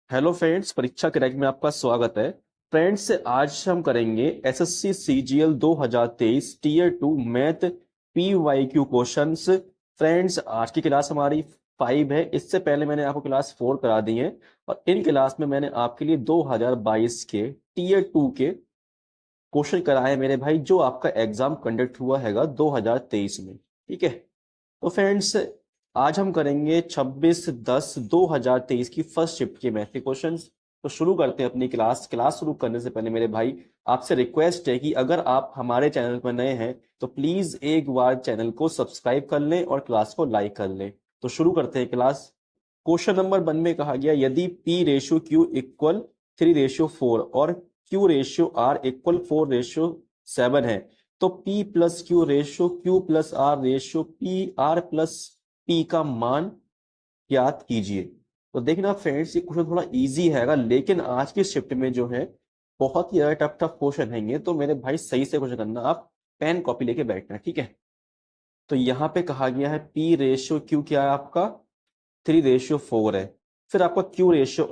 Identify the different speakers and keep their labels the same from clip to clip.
Speaker 1: Hello friends, परीक्षा crack में आपका स्वागत है। फ्रेंड्स, आज हम करेंगे SSC CGL 2023 tier 2 math PYQ questions. Friends, आज की क्लास हमारी 5 है। इससे पहले मैंने आपको क्लास 4 करा दी है और इन क्लास में मैंने आपके लिए 2022 के टीयर 2 के क्वेश्चन कराए मेरे भाई, जो आपका एग्जाम कंडक्ट हुआ हैगा 2023 में। ठीक है, तो फ्रेंड्स आज हम करेंगे 26/10/2023 की फर्स्ट शिफ्ट के मैथ के क्वेश्चंस। तो शुरू करते हैं अपनी क्लास शुरू करने से पहले मेरे भाई आपसे रिक्वेस्ट है कि अगर आप हमारे चैनल पर नए हैं तो प्लीज एक बार चैनल को सब्सक्राइब कर लें और क्लास को लाइक कर लें। तो शुरू करते हैं क्लास। क्वेश्चन नंबर 1 में कहा गया, यदि P रेशियो Q इक्वल 3:4 और Q रेशियो R इक्वल 4:7 है तो P plus Q ratio Q plus R ratio P R plus P का मान ज्ञात कीजिए। तो देखना फ्रेंड्स, ये क्वेश्चन थोड़ा इजी हैगा, लेकिन आज की शिफ्ट में जो है बहुत ही ज्यादा टफ टफ क्वेश्चन हैंगे। तो मेरे भाई सही से क्वेश्चन करना, आप पेन कॉपी लेके बैठना, ठीक है। तो यहाँ पे कहा गया है P रेशियो Q क्या है आपका 3:4 है। फिर आपका क्यू रेशियो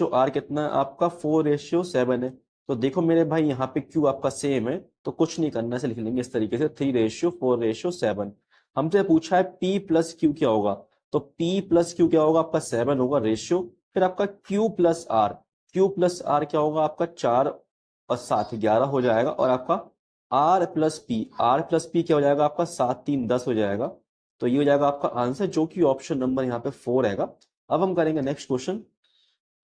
Speaker 1: आर कितना है आपका 4:7 है। तो देखो मेरे भाई, यहाँ पे क्यू आपका सेम है तो कुछ नहीं करना से लिख लेंगे इस तरीके से 3:4:7। हमसे पूछा है पी प्लस क्यू क्या होगा, तो पी प्लस क्यू क्या होगा आपका 7 होगा रेशियो। फिर आपका क्यू प्लस आर क्या होगा आपका 4 और 7 11 हो जाएगा। और आपका आर प्लस पी क्या हो जाएगा आपका 7 3 10 हो जाएगा। तो ये हो जाएगा आपका आंसर, जो कि ऑप्शन नंबर यहाँ पे 4 हैगा। अब हम करेंगे नेक्स्ट क्वेश्चन।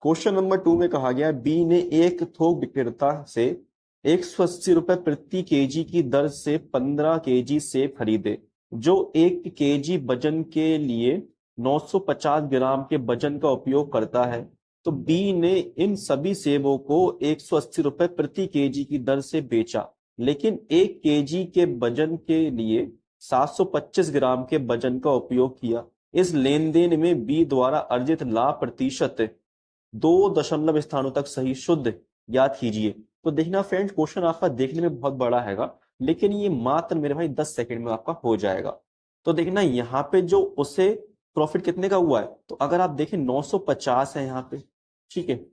Speaker 1: क्वेश्चन नंबर 2 में कहा गया, बी ने एक थोक विक्रेता से 180 रुपए प्रति केजी की दर से 15 केजी सेब खरीदे, जो 1 केजी वजन के लिए 950 ग्राम के वजन का उपयोग करता है। तो बी ने इन सभी सेबों को 180 रुपए प्रति केजी की दर से बेचा, लेकिन 1 केजी के वजन के लिए 725 ग्राम के वजन का उपयोग किया। इस लेन देन में बी द्वारा अर्जित लाभ प्रतिशत 2 दशमलव स्थानों तक सही शुद्ध ज्ञात कीजिए। तो देखना फ्रेंड्स, क्वेश्चन आपका देखने में बहुत बड़ा हैगा, लेकिन ये मात्र मेरे भाई 10 सेकंड में आपका हो जाएगा। तो देखना यहाँ पे जो उसे प्रॉफिट कितने का हुआ है, तो अगर आप देखें 950 है यहाँ पे, ठीक है,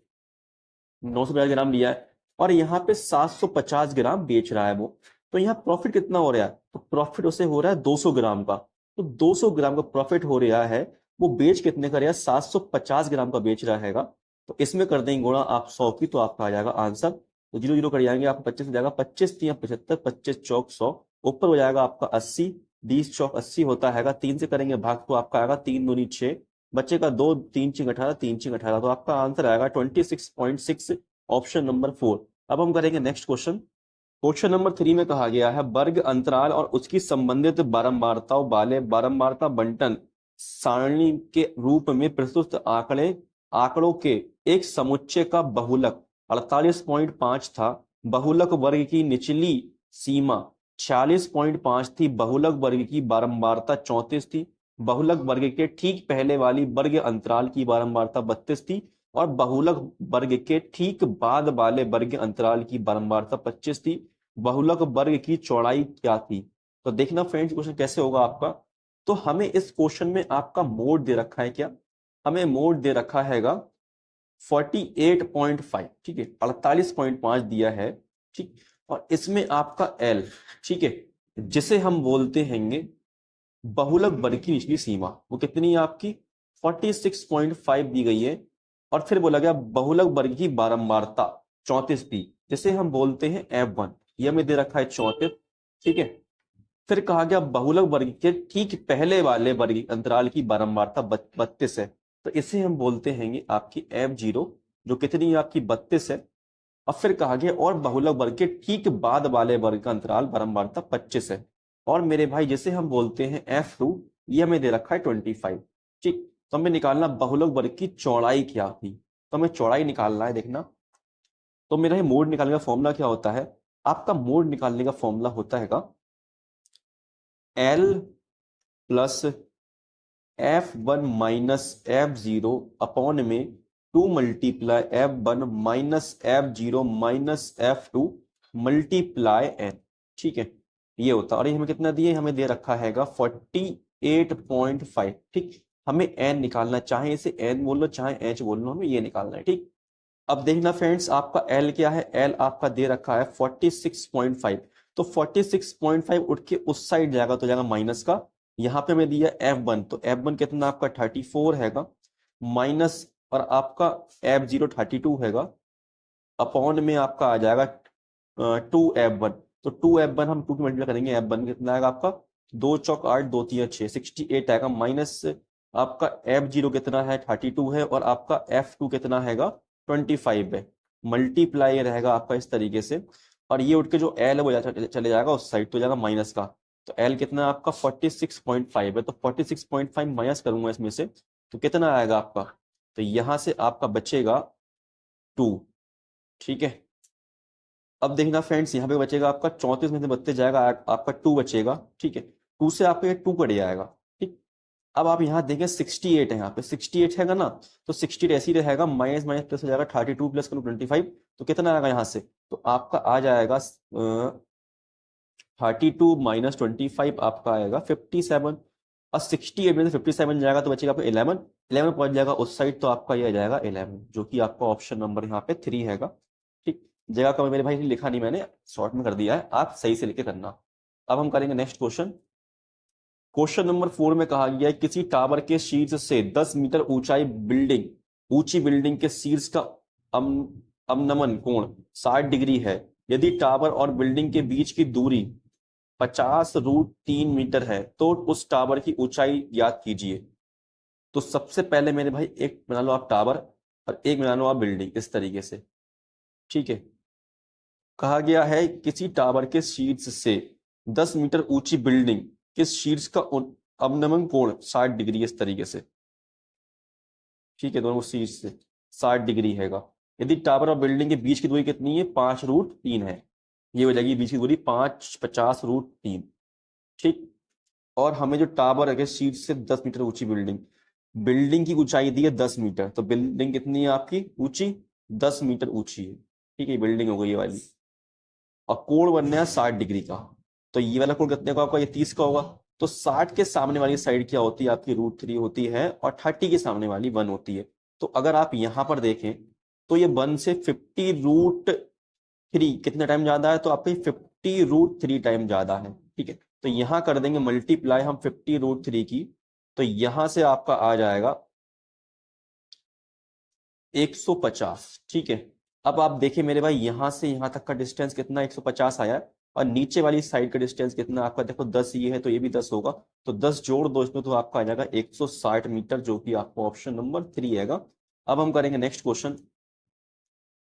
Speaker 1: 950 ग्राम लिया है और यहाँ पे 750 ग्राम बेच रहा है वो। तो यहाँ प्रॉफिट कितना हो रहा है, तो प्रॉफिट उसे हो रहा है 200 ग्राम का। तो 200 ग्राम का प्रॉफिट हो रहा है, वो बेच कितने का रहा है 750 ग्राम का बेच रहा हैगा। तो इसमें कर देंगे गुणा आप 100 की, तो आपका आ जाएगा आंसर। तो 0 0 कर जाएंगे, आपको 25 हो जाएगा, 25 3 75, 25 चौक 100, ऊपर हो जाएगा आपका 80, 20 चौक 80 होता हैगा। 3 से करेंगे भाग तो आपका आएगा 3 दूनी 6, बचेगा 2, 3 चिंग 18, 3 चिंग 18, तो आपका आंसर आएगा 26.6, ऑप्शन नंबर 4। अब हम करेंगे नेक्स्ट क्वेश्चन। क्वेश्चन नंबर 3 में कहा गया है, वर्ग अंतराल और उसकी संबंधित बारंबारताओं वाले बारंबारता बंटन सारणी के रूप में प्रस्तुत आंकड़ों के एक समुच्चय का बहुलक 48.5 था। बहुलक वर्ग की निचली सीमा 46.5 थी। बहुलक वर्ग की बारंबारता 34 थी। बहुलक वर्ग के ठीक पहले वाली वर्ग अंतराल की बारंबारता 32 थी और बहुलक वर्ग के ठीक बाद वाले वर्ग अंतराल की बारंबारता 25 थी। बहुलक वर्ग की चौड़ाई क्या थी। तो देखना फ्रेंड्स, क्वेश्चन कैसे होगा आपका। तो हमें इस क्वेश्चन में आपका मोड दे रखा है, क्या हमें मोड दे रखा हैगा 48.5, ठीक है, 48.5 दिया है, ठीक। और इसमें आपका एल, ठीक है, जिसे हम बोलते हैंगे बहुलक वर्ग की निचली सीमा, वो कितनी है आपकी 46.5 दी गई है। और फिर बोला गया बहुलक वर्ग की बारंबारता 34 थी, जिसे हम बोलते हैं F1, ये हमें दे रखा है 34, ठीक है। फिर कहा गया बहुलक वर्ग के ठीक पहले वाले वर्ग अंतराल की बारंबारता 32 है, तो इसे हम बोलते हैं आपकी F0, जो कितनी है आपकी 32 है। और फिर कहा गया और बहुलक वर्ग के ठीक बाद वाले वर्ग का अंतराल बारंबारता 25 है। और मेरे भाई जिसे हम बोलते हैं F2, ये हमें दे रखा है 25, ठीक। तो हमें निकालना बहुलक वर्ग की चौड़ाई क्या थी, तो हमें चौड़ाई निकालना है। देखना, तो मेरा ये मोड निकालने का फॉर्मूला क्या होता है, आपका मोड निकालने का फॉर्मूला होता है L plus F1 minus F0 upon में 2 multiply F1 minus F0 minus F2 multiply N, ठीक है, ये होता है। और ये हमें कितना दिए, हमें दे रखा हैगा 48.5, ठीक। हमें एन निकालना है, चाहे इसे एन बोल लो चाहे एच बोल लो, हमें ये निकालना है। ठीक, अब देखना फ्रेंड्स आपका एल क्या है, एल आपका दे रखा है 46.5, तो 46.5 उठ के उस साइड जाएगा तो जाएगा माइनस का। यहाँ पे मैं दिया F1, तो F1 कितना आपका 34 हैगा, माइनस और आपका F0 32 हैगा, अपॉन में आपका आ जाएगा 2F1, तो 2F1 हम 2 की मल्टीप्लाई करेंगे, F1 कितना आएगा आपका 2 चौक 8 2 3 6 68 आएगा, माइनस आपका F0 कितना है 32 है, और आपका F2 कितना हैगा 25 है, मल्टीप्लाई रहेगा आपका इस तरीके से, और ये उठ के जो L है वो चले जाएगा उस साइड, तो जाएगा माइनस का। तो L कितना है आपका 46.5 है, तो 46.5 माइनस करूंगा इसमें से, तो कितना आएगा आपका, तो यहां से आपका बचेगा 2। ठीक है, अब देखना फ्रेंड्स यहाँ पे बचेगा आपका 34 में से बचते जाएगा आपका 2 बचेगा। ठीक है, 2 से आपका ये 2 कट जाएगा। ठीक, अब आप यहाँ देखें 68 है, यहाँ पे 68 है ना, तो 68 ऐसे ही रहेगा, माइनस माइनस प्लस हो जाएगा, 32 प्लस करो 25, तो कितना आएगा यहाँ से, तो आपका आ जाएगा 32 माइनस 25 आपका आएगा 57, और 68 में से 57 जाएगा तो बचेगा आपका 11, 11 पहुंच जाएगा उस साइड, तो आपका ये आ जाएगा 11, जो कि आपका ऑप्शन नंबर यहाँ पे 3 हैगा। ठीक, जगह का मेरे भाई लिखा नहीं मैंने, शॉर्ट में कर दिया है, आप सही से लिखे करना। अब हम करेंगे नेक्स्ट क्वेश्चन। क्वेश्चन नंबर 4 में कहा गया है किसी टावर के शीर्ष से 10 मीटर ऊंची बिल्डिंग के शीर्ष का अवनमन कोण 60 डिग्री है। यदि टावर और बिल्डिंग के बीच की दूरी 50√3 मीटर है तो उस टावर की ऊंचाई ज्ञात कीजिए। तो सबसे पहले मेरे भाई एक बना लो आप टावर और एक बना लो आप बिल्डिंग, इस तरीके से। ठीक है, कहा गया है किसी टावर के शीर्ष से 10 मीटर ऊंची बिल्डिंग के शीर्ष का अवनमन कोण 60 डिग्री, इस तरीके से। ठीक है, दोनों शीर्ष से 60 डिग्री हैगा। यदि टावर और बिल्डिंग के बीच की दूरी कितनी है 5√3 है, ये हो जाएगी बीच की दूरी 50√3। ठीक, और हमें जो टावर है शीर्ष से 10 मीटर ऊंची बिल्डिंग की ऊंचाई दी है 10 मीटर, तो बिल्डिंग कितनी है आपकी ऊंची 10 मीटर ऊंची है। ठीक है, बिल्डिंग हो गई ये वाली, और कोण बनना है 60 डिग्री का, तो ये वाला कोण कितने का होगा, ये 30 का होगा। तो 60 के सामने वाली साइड क्या होती है आपकी √3 होती है, और 30 के सामने वाली 1 होती है। तो अगर आप यहां पर देखें तो ये 1 से 50√3 कितना टाइम ज्यादा है, तो आपका 50√3 टाइम ज्यादा है। ठीक है, तो यहां कर देंगे मल्टीप्लाई हम 50√3 की, तो यहां से आपका आ जाएगा 150। ठीक है, अब आप देखिए मेरे भाई यहां से यहां तक का डिस्टेंस कितना 150 आया है, और नीचे वाली साइड का डिस्टेंस कितना आपका देखो 10 ये है, तो ये भी 10 होगा, तो 10 जोड़ दो इसमें तो आपका आ जाएगा 160 मीटर, जो कि आपका ऑप्शन नंबर 3 आएगा। अब हम करेंगे नेक्स्ट क्वेश्चन।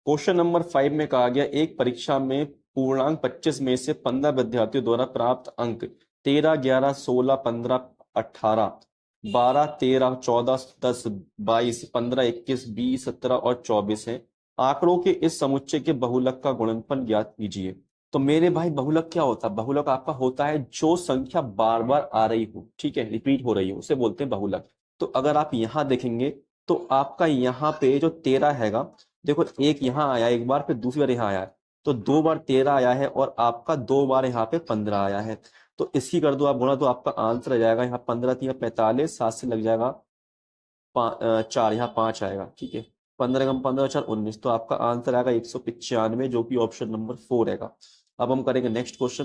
Speaker 1: क्वेश्चन नंबर 5 में कहा गया एक परीक्षा में पूर्णांक 25 में से 15 विद्यार्थियों द्वारा प्राप्त अंक 13 11 16 15 18 12 13 14 10 22 15 21 20 17 और 24 है। आंकड़ों के इस समुच्चय के बहुलक का गुणनफल ज्ञात कीजिए। तो मेरे भाई बहुलक क्या होता है, बहुलक आपका होता है जो संख्या बार बार आ रही हो, ठीक है, रिपीट हो रही हो, उसे बोलते हैं बहुलक। तो अगर आप यहां देखेंगे तो आपका यहाँ पे जो 13 हैगा, देखो एक यहाँ आया एक बार, फिर दूसरी बार यहाँ आया है, तो 2 बार 13 आया है, और आपका 2 बार यहाँ पे 15 आया है। तो इसकी कर दो आप गुणा, तो आपका आंसर आ जाएगा यहाँ 15 3 45, 7 से लग जाएगा 4, यहाँ 5 आएगा। ठीक है, 15 कम 15 4 19, तो आपका आंसर आएगा 195, जो कि ऑप्शन नंबर 4 रहेगा। अब हम करेंगे नेक्स्ट क्वेश्चन।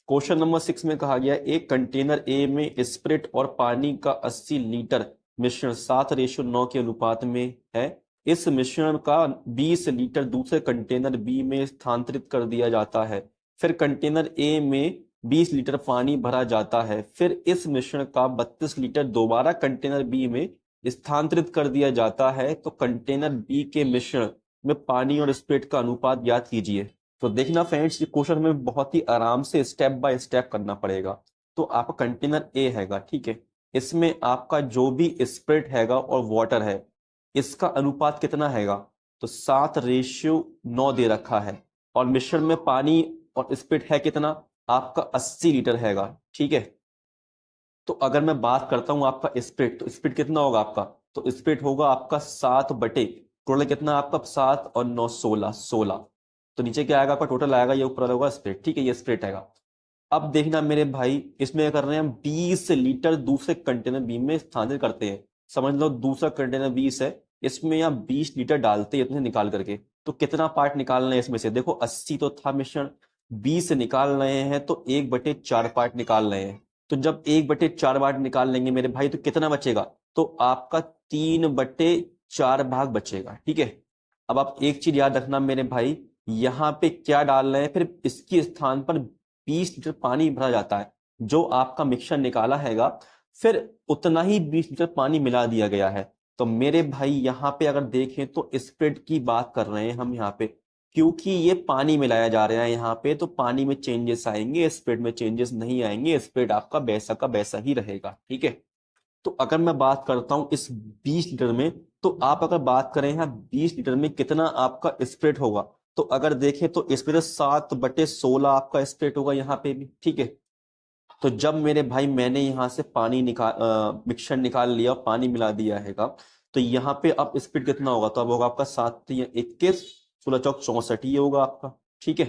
Speaker 1: क्वेश्चन नंबर 6 में कहा गया एक कंटेनर ए में स्प्रिट और पानी का 80 लीटर मिश्रण 7:9 के अनुपात में है। इस मिश्रण का 20 लीटर दूसरे कंटेनर बी में स्थानांतरित कर दिया जाता है। फिर कंटेनर ए में 20 लीटर पानी भरा जाता है। फिर इस मिश्रण का 32 लीटर दोबारा कंटेनर बी में स्थानांतरित कर दिया जाता है। तो कंटेनर बी के मिश्रण में पानी और स्प्रिट का अनुपात ज्ञात कीजिए। तो देखना फ्रेंड्स, ये क्वेश्चन हमें बहुत ही आराम से स्टेप बाय स्टेप करना पड़ेगा। तो आपका कंटेनर ए हैगा, ठीक है, इसमें आपका जो भी स्प्रिट हैगा और वाटर है, इसका अनुपात कितना हैगा, तो 7:9 दे रखा है, और मिश्रण में पानी और स्प्रिट है कितना, आपका 80 लीटर हैगा। ठीक है, तो अगर मैं बात करता हूं आपका स्प्रिट, तो स्प्रिट कितना होगा आपका, तो स्प्रिट होगा आपका 7 बटे टोटल कितना आपका 7 और 9 16, तो नीचे क्या आएगा आपका टोटल आएगा, ये ऊपर होगा स्प्रिट। ठीक है, ये स्प्रिट आएगा। अब देखना मेरे भाई, इसमें क्या कर रहे हैं हम, 20 लीटर दूसरे कंटेनर बी में स्थानांतरित करते हैं। समझ लो दूसरा कंटेनर 20 है, इसमें यहाँ 20 लीटर डालते हैं इतने निकाल करके। तो कितना पार्ट निकालना है इसमें से, देखो 80 तो था मिश्रण, 20 से निकाल रहे हैं तो 1/4 पार्ट निकाल रहे हैं। तो जब 1/4 पार्ट निकाल लेंगे मेरे भाई तो कितना बचेगा, तो आपका 3/4 भाग बचेगा। ठीक है, अब आप एक चीज याद रखना मेरे भाई, यहाँ पे क्या डाल रहे हैं, फिर इसके स्थान पर 20 लीटर पानी भरा जाता है। जो आपका मिक्सचर निकाला हैगा फिर उतना ही 20 लीटर पानी मिला दिया गया है। तो मेरे भाई यहाँ पे अगर देखें तो स्प्रेड की बात कर रहे हैं हम यहाँ पे, क्योंकि ये पानी मिलाया जा रहा है यहाँ पे, तो पानी में चेंजेस आएंगे, स्प्रेड में चेंजेस नहीं आएंगे, स्प्रेड आपका वैसा का वैसा ही रहेगा। ठीक है, तो अगर मैं बात करता हूं इस 20 लीटर में, तो आप अगर बात करें यहाँ 20 लीटर में कितना आपका स्प्रेड होगा, तो अगर देखें तो इसमें 7/16 आपका स्प्रेड होगा यहाँ पे भी। ठीक है, तो जब मेरे भाई मैंने यहाँ से पानी मिक्सचर निकाल लिया, पानी मिला दिया हैगा, तो यहाँ पे अब स्प्रेड कितना होगा, तो अब होगा आपका 7×21, 16×4 ये होगा आपका। ठीक है,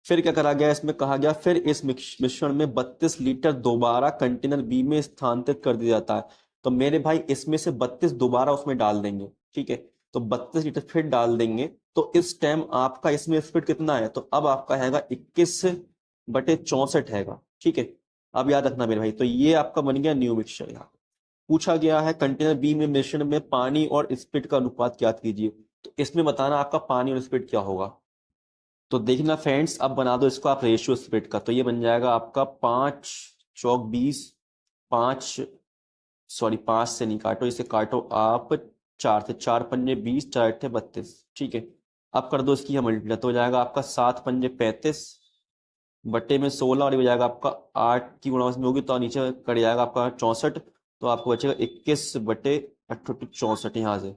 Speaker 1: फिर क्या करा गया, इसमें कहा गया फिर इस मिश्रण में 32 लीटर दोबारा कंटेनर बी में स्थानांतरित कर दिया जाता है। तो मेरे भाई इसमें से 32 दोबारा उसमें डाल देंगे। ठीक है, तो 32 लीटर फिर डाल देंगे, तो इस टाइम आपका इसमें स्पीड कितना है, तो अब आपका हैगा 21/64 हैगा। ठीक है, अब याद रखना मेरे भाई, तो ये आपका बन गया न्यू मिक्सचर। यहाँ पूछा गया है कंटेनर बी में मिश्रण में पानी और स्पीड का अनुपात ज्ञात कीजिए, तो इसमें बताना आपका पानी और स्पीड क्या होगा। तो देखना फ्रेंड्स, अब बना दो इसको आप रेशियो स्प्लिट का, तो ये बन जाएगा आपका 5×4 = 20, 5 से नहीं काटो, इसे काटो आप 4 से, 4×5 = 20, 4×8 = 32। ठीक है, अब कर दो इसकी मल्टीप्लाई, तो हो जाएगा आपका 7×5 = 35 बटे में 16, और ये हो जाएगा आपका 8 की गुणा में होगी तो नीचे कट जाएगा आपका 64, तो आपको बचेगा 21/64 यहाँ से।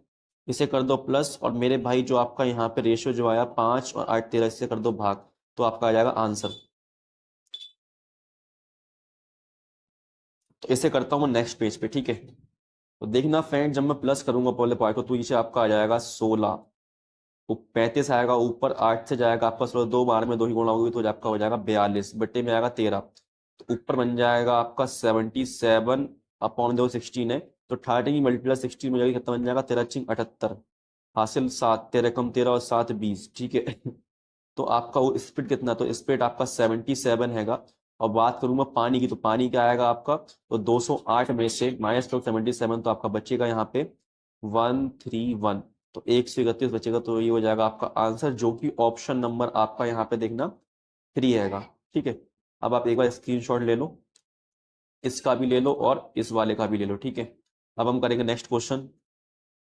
Speaker 1: इसे कर दो प्लस, और मेरे भाई जो आपका यहाँ पे रेशियो जो आया 5 और 8 13, इससे कर दो भाग, तो आपका आ जाएगा आंसर। तो इसे करता हूँ नेक्स्ट पेज पे। ठीक है, तो देखना फ्रेंड, जब मैं प्लस करूंगा पहले पॉइंट को, तो नीचे आपका आ जाएगा 16, 35 आएगा, ऊपर 8 से जाएगा आपका 16, 2 बार में 2 ही गुणा होगी तो आपका हो जाएगा 42 बटे में आएगा 13, तो ऊपर बन जाएगा आपका 77/16 है, तो 30 × 16 हो जाएगी, कितना बन जाएगा 13×78, हासिल 7, 13×13 और 7 20। ठीक है तो आपका वो स्पीड कितना, तो स्पीड आपका 77 हैगा। और बात करूं मैं पानी की, तो पानी क्या आएगा आपका, तो 208 में से -77, तो आपका बचेगा यहाँ पे 131, तो 131 बचेगा, तो ये हो जाएगा आपका आंसर, जो कि ऑप्शन नंबर आपका यहाँ पे देखना 3 हैगा। ठीक है, अब आप एक बार स्क्रीनशॉट ले लो, इसका भी ले लो और इस वाले का भी ले लो। ठीक है, अब हम करेंगे नेक्स्ट क्वेश्चन।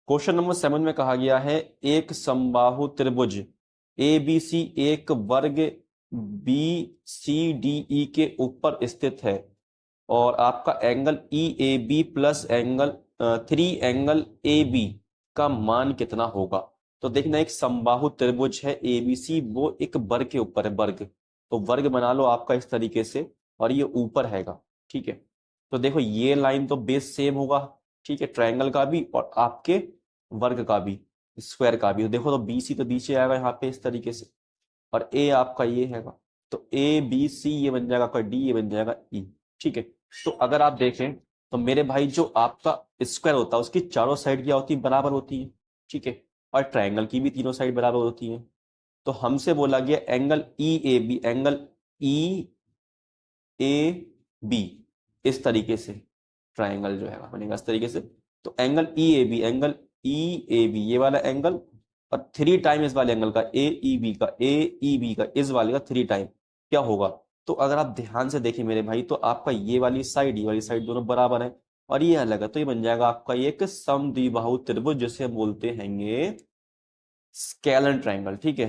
Speaker 1: क्वेश्चन नंबर 7 में कहा गया है, एक समबाहु त्रिभुज ABC एक वर्ग BCDE के ऊपर स्थित है, और आपका angle EAB plus angle 3 angle AB का मान कितना होगा। तो देखना, एक समबाहु त्रिभुज है ABC, वो एक वर्ग के ऊपर है, वर्ग, तो वर्ग बना लो आपका इस तरीके से, और ये ऊपर हैगा। ठीक है, तो देखो ये लाइन तो बेस सेम होगा, ठीक है, ट्रायंगल का भी और आपके वर्ग का भी, स्क्वायर का भी। तो देखो, तो BC तो नीचे आएगा यहाँ पे इस तरीके से, और A आपका ये हैगा, तो ABC ये बन जाएगा आपका D, ये बन जाएगा E। ठीक है, तो अगर आप देखें तो मेरे भाई जो आपका स्क्वायर होता है उसकी चारों साइड क्या होती है, बराबर होती है। ठीक है, और ट्रायंगल की भी तीनों साइड बराबर होती है। तो हमसे बोला गया एंगल EAB, एंगल EAB इस तरीके से ट्रायंगल जो है बनेगा इस तरीके से। तो एंगल EAB ये वाला एंगल, और 3 टाइम इस वाले एंगल का AEB का इस वाले का 3 टाइम क्या होगा। तो अगर आप ध्यान से देखें मेरे भाई, तो आपका ये वाली साइड ये वाली साइड दोनों बराबर है, और ये अलग है, तो ये बन जाएगा आपका ये एक समद्विबाहु त्रिभुज, जिसे हम बोलते हैं स्केलन ट्रायंगल। ठीक है,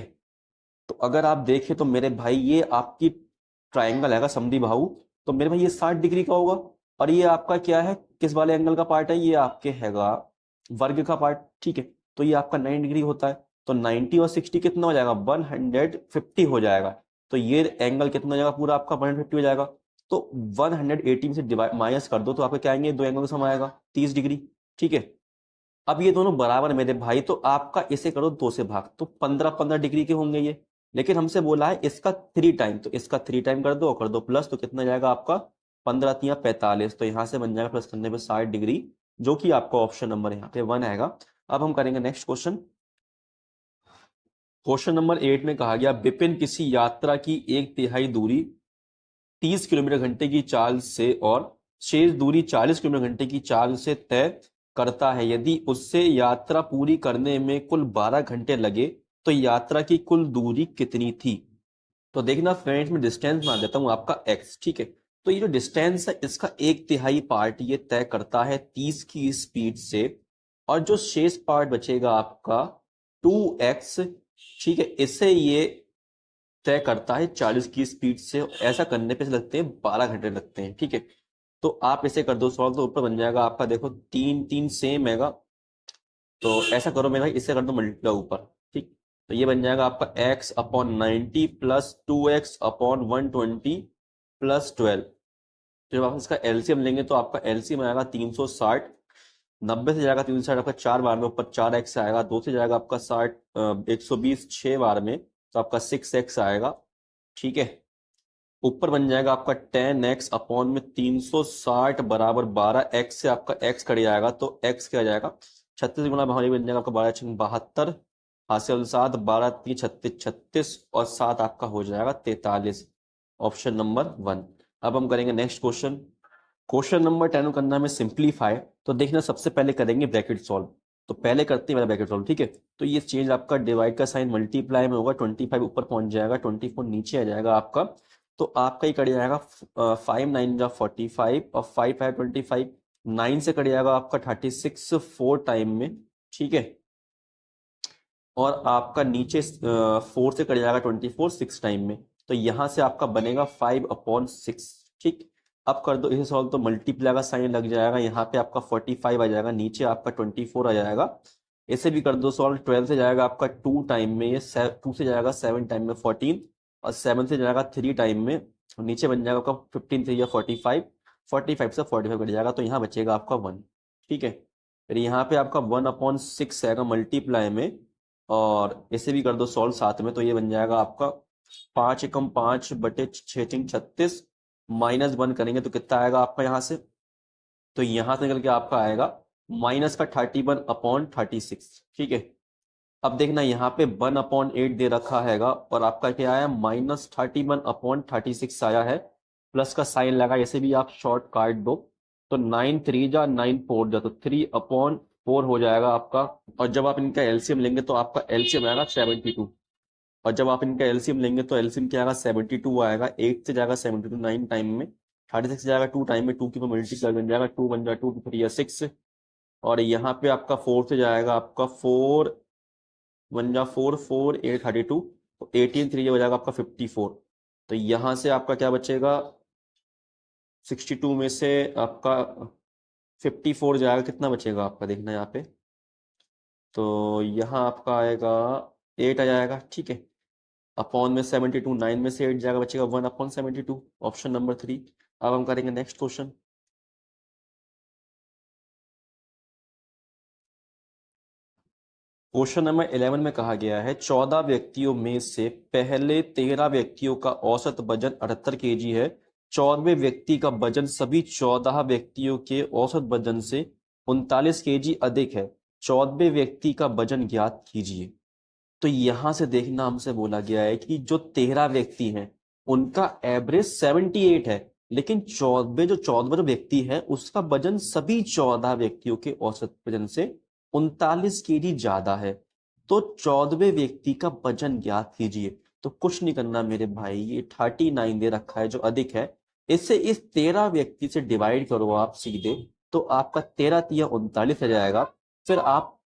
Speaker 1: तो अगर आप देखें तो मेरे भाई ये आपकी ट्रायंगल है समद्विबाहु, तो मेरे भाई ये 60 डिग्री का होगा, और ये आपका क्या है, किस वाले एंगल का पार्ट है, ये आपके हैगा वर्ग का पार्ट। ठीक है, तो ये आपका 90 डिग्री होता है, तो 90 और 60 कितना हो जाएगा, 150 हो जाएगा। तो ये एंगल कितना हो जाएगा, पूरा आपका 150 हो जाएगा। तो 118 से माइनस कर दो, तो आपका क्या आएंगे, दो एंगल का सम आएगा 30 डिग्री। ठीक है, अब ये दोनों बराबर है मेरे भाई, तो आपका इसे करो 2 से भाग, तो 15-15 डिग्री के होंगे ये। लेकिन हमसे बोला है इसका 3 टाइम, तो इसका 3 टाइम कर दो और कर दो प्लस, तो कितना जाएगा आपका 15 तिया 45, तो यहाँ से बन जाएगा प्लस करने पे 60 डिग्री, जो कि आपका ऑप्शन नंबर यहाँ पे 1 आएगा। अब हम करेंगे नेक्स्ट क्वेश्चन। क्वेश्चन नंबर 8 में कहा गया विपिन किसी यात्रा की 1/3 दूरी 30 किलोमीटर घंटे की चाल से और शेष दूरी 40 किलोमीटर घंटे की चाल से तय करता है, यदि उससे यात्रा पूरी करने में कुल 12 घंटे लगे तो यात्रा की कुल दूरी कितनी थी। तो देखना फ्रेंड्स, में डिस्टेंस मान देता हूं आपका x, ठीक है। तो ये जो डिस्टेंस है इसका 1/3 पार्ट ये तय करता है 30 की स्पीड से, और जो शेष पार्ट बचेगा आपका 2x, ठीक है, इससे ये तय करता है 40 की स्पीड से। ऐसा करने पे लगते हैं 12 घंटे लगते हैं, ठीक है। तो आप इसे कर दो सॉल्व, तो ऊपर बन जाएगा आपका, देखो 3 3 सेम हैगा, तो ऐसा करो मेरे भाई, इससे कर दो मल्टीप्लाई ऊपर, ठीक। तो ये बन जाएगा आपका x/90 प्लस 2x/120 प्लस 12। तो जब आप इसका एलसीएम लेंगे तो आपका एलसीएम आएगा 360, 90 से जाएगा 360 आपका 4 बार में, ऊपर 4x आएगा, 2 से जाएगा आपका 60 120 6 बार में, तो आपका 6x आएगा, ठीक है। ऊपर बन जाएगा आपका 10x अपॉन में 360 बराबर 12x से आपका x कट जाएगा, तो x क्या आ जाएगा 36 गुना भारी बन जाएगा आपका 12×72, हासिल 7, 12 3 36 36 और 7 आपका हो जाएगा 43, ऑप्शन नंबर 1। अब हम करेंगे नेक्स्ट क्वेश्चन। क्वेश्चन नंबर 10 को करना में सिंप्लीफाई, तो देखना सबसे पहले करेंगे ब्रैकेट सॉल्व, तो पहले करते हैं मेरा ब्रैकेट सॉल्व, ठीक है। तो ये चेंज आपका डिवाइड का साइन मल्टीप्लाई में होगा, 25 ऊपर पहुंच जाएगा, 24 नीचे आ जाएगा आपका, तो आपका ही कट जाएगा 5 9 जा 45 और 5 5 25, 9 से कट जाएगा आपका 36 4 टाइम में, ठीक है। और आपका नीचे 4 से कट जाएगा 24 6 टाइम में, तो यहां से आपका बनेगा 5/6, ठीक। अब कर दो इसे सॉल्व, तो मल्टीप्लाई का साइन लग जाएगा, यहाँ पे आपका 45 आ जाएगा, नीचे आपका 24 आ जाएगा। इसे भी कर दो सॉल्व, 12 से जाएगा आपका 2 टाइम में, ये 2 से जाएगा 7 टाइम में 14, और 7 से जाएगा 3 टाइम में, और नीचे बन जाएगा आपका 15 3 या 45, 45 से 45 कट जाएगा, तो यहाँ बचेगा आपका 1, ठीक है। फिर यहाँ पे आपका 1/6 आएगा मल्टीप्लाई में, और इसे भी कर दो सॉल्व साथ में, तो ये बन जाएगा आपका 5 एकम 5/6 -1 करेंगे तो कितना आएगा आपका यहाँ से, तो यहाँ से निकल के आपका आएगा माइनस का 31/36, ठीक है। अब देखना यहाँ पे 1/8 दे रखा हैगा, और आपका क्या आया -31/36 आया है, प्लस का साइन लगा, इसे भी आप शॉर्ट काट दो, तो 9 3 जा 9 4 जा, तो 3/4 हो जाएगा आपका। और जब आप इनका एलसीएम लेंगे तो आपका एलसीएम आएगा 72, और जब आप इनका एलसीएम लेंगे तो एलसीएम क्या आएगा 72 आएगा, 8 से जाएगा 72 9 टाइम में, 36 से जाएगा 2 टाइम में, 2 की मल्टीप्लाई बन जाएगा 2 बन जाएगा 2 2 3 या 6, और यहाँ पे आपका 4 से जाएगा आपका 4 1 जा 4 4 8 32, तो 18 3 हो जाएगा आपका 54, तो यहाँ से आपका क्या बचेगा 62 में से आपका 54 जाएगा, कितना बचेगा आपका देखना यहाँ पे, तो यहाँ आपका आएगा 8 आ जाएगा, ठीक है। अपॉन में 72, 9 में से 8 जाएगा, बचेगा 1/72, ऑप्शन नंबर 3। अब हम करेंगे नेक्स्ट क्वेश्चन। क्वेश्चन नंबर 11 में कहा गया है 14 व्यक्तियों में से पहले 13 व्यक्तियों का औसत वजन 78 केजी है, 14वें व्यक्ति का वजन सभी 14 व्यक्तियों के औसत वजन से 39 केजी अधिक है, 14वें व्यक्ति का वजन ज्ञात कीजिए। तो यहां से देखना हमसे बोला गया है कि जो 13 व्यक्ति हैं उनका एवरेज 78 है, लेकिन 14वें जो व्यक्ति है उसका वजन सभी 14 व्यक्तियों के औसत वजन से 39 केजी ज्यादा है, तो 14वें व्यक्ति का वजन ज्ञात कीजिए। तो कुछ नहीं करना मेरे भाई, ये 39 दे रखा है जो अधिक है, इससे इस 13 व्यक्ति से डिवाइड करो आप सीधे, तो आपका 13 तिया 39 आ जाएगा, फिर आप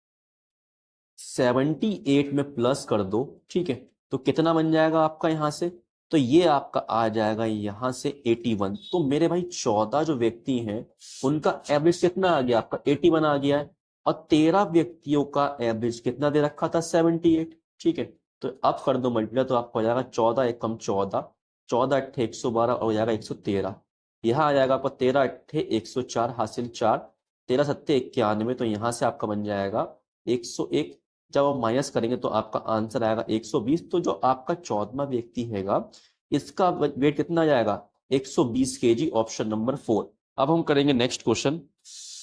Speaker 1: 78 में प्लस कर दो, ठीक है, तो कितना बन जाएगा आपका यहां से, तो ये आपका आ जाएगा यहां से 81। तो मेरे भाई 14 जो व्यक्ति हैं उनका एवरेज कितना आ गया आपका 81 आ गया है, और 13 व्यक्तियों का एवरेज कितना दे रखा था 78, ठीक है। तो अब कर दो मल्टीप्लाई, तो आपको हो जाएगा 14 एकम 14, 14 अट्ठे 112 और हो जाएगा 113, यहाँ आ जाएगा आपका 13 अट्ठे 104 हासिल 4, 13 सत्ते 91, तो यहाँ से आपका बन जाएगा 101 जब आप माइनस करेंगे तो आपका आंसर आएगा 120। तो जो आपका 14वां व्यक्ति हैगा इसका वेट कितना आ जाएगा 120 केजी, ऑप्शन नंबर 4। अब हम करेंगे नेक्स्ट क्वेश्चन।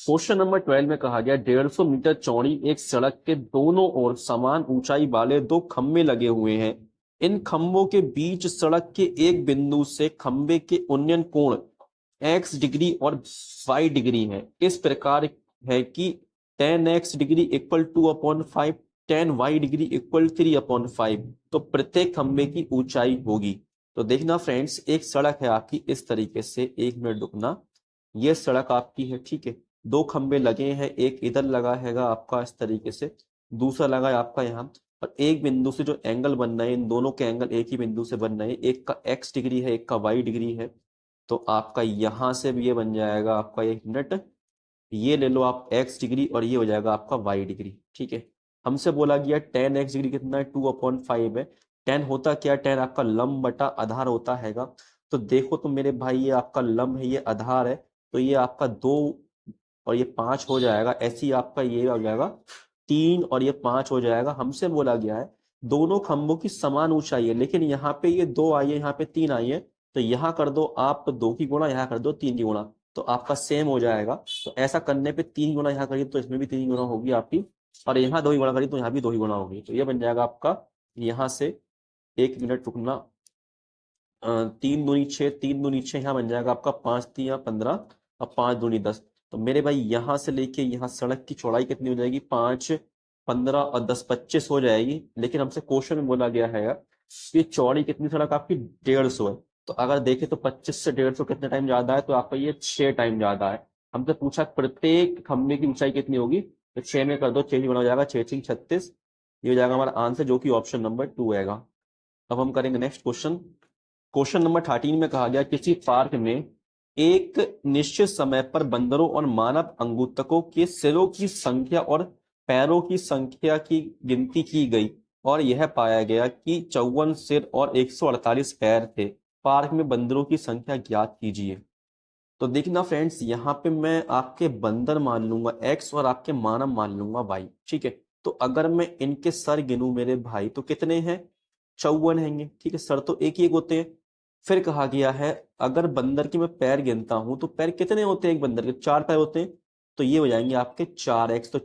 Speaker 1: क्वेश्चन नंबर 12 में कहा गया 150 मीटर चौड़ी एक सड़क के दोनों ओर समान ऊंचाई वाले दो खंबे लगे हुए हैं। इन खंभों के बीच सड़क के एक बिंदु से खंबे के उन्नयन कोण x डिग्री और y डिग्री है। इस प्रकार है कि tan x degree equal 2/5, tan y degree equal 3/5। तो प्रत्येक खंबे की ऊंचाई होगी। तो देखना फ्रेंड्स, एक सड़क है आपकी इस तरीके से, 1 मिनट रुकना, ये सड़क आपकी है, ठीक है। दो खंबे लगे हैं, एक इधर लगा हैगा आपका इस तरीके से, दूसरा लगा है आपका यहाँ। और एक बिंदु से जो एंगल बन रहे हैं, इन दोनों के एंगल एक ही बिंदु से बन रहे हैं, एक का x डिग्री है, एक का y डिग्री है। तो आपका यहां से भी ये बन जाएगा आपका, 1 मिनट, ये ले लो आप x डिग्री और ये हो जाएगा आपका y डिग्री, ठीक है। हमसे बोला गया tan x डिग्री कितना है, 2/5 है। tan होता क्या, tan आपका लंब बटा आधार होता हैगा। तो देखो तो मेरे भाई, ये आपका लंब है, ये आधार है, तो ये आपका 2 और ये 5 हो जाएगा। ऐसे ही आपका ये हो जाएगा 3 और ये 5 हो जाएगा। हमसे बोला गया है दोनों खंभों की समान ऊंचाई है, लेकिन यहाँ पे ये 2 आई है, यहाँ पे 3 आई है। तो यहाँ कर दो आप 2 की गुणा, यहाँ कर दो 3 की गुणा, तो आपका सेम हो जाएगा। तो ऐसा करने पे 3 गुणा यहाँ करिए तो इसमें भी 3 गुणा होगी आपकी, और यहाँ 2 ही गुणा करिए तो यहाँ भी 2 ही गुणा होगी। तो ये बन जाएगा आपका यहाँ से, 1 मिनट रुकना, 3 दूनी 6, 3 दूनी 6, यहाँ बन जाएगा आपका 5 3 15 और 5 दूनी 10। तो मेरे भाई यहाँ से लेके यहाँ सड़क की चौड़ाई कितनी हो जाएगी, 5 15 और 10 25 हो जाएगी। लेकिन हमसे क्वेश्चन में बोला गया है कि चौड़ी कितनी सड़क आपकी 150 है। तो अगर देखें तो 25 से 150 कितने टाइम ज्यादा है, तो आपका ये 6 टाइम ज्यादा है। हमसे पूछा प्रत्येक खंभे की ऊंचाई कितनी होगी, तो 6 में कर दो, 6 ही बना हो जाएगा, 6 6 36। ये हो जाएगा हमारा आंसर, जो कि ऑप्शन नंबर 2 आएगा। अब हम करेंगे नेक्स्ट क्वेश्चन। क्वेश्चन नंबर 13 में कहा गया किसी पार्क में एक निश्चित समय पर बंदरों और मानव अंगूतकों के सिरों की संख्या और पैरों की संख्या की गिनती की गई, और यह पाया गया कि 54 सिर और 148 पैर थे। पार्क में बंदरों की संख्या ज्ञात कीजिए। तो देखना फ्रेंड्स, यहाँ पे मैं आपके बंदर मान लूंगा x और आपके मानव मान लूंगा y, ठीक है। तो अगर मैं इनके सर गिनूं मेरे भाई, तो कितने हैं, 54 हैंगे, ठीक है। सर तो एक ही एक होते हैं। फिर कहा गया है अगर बंदर की मैं पैर गिनता हूं तो पैर कितने होते हैं, एक बंदर के 4 पैर होते हैं। तो ये हो जाएंगे आपके 4x। तो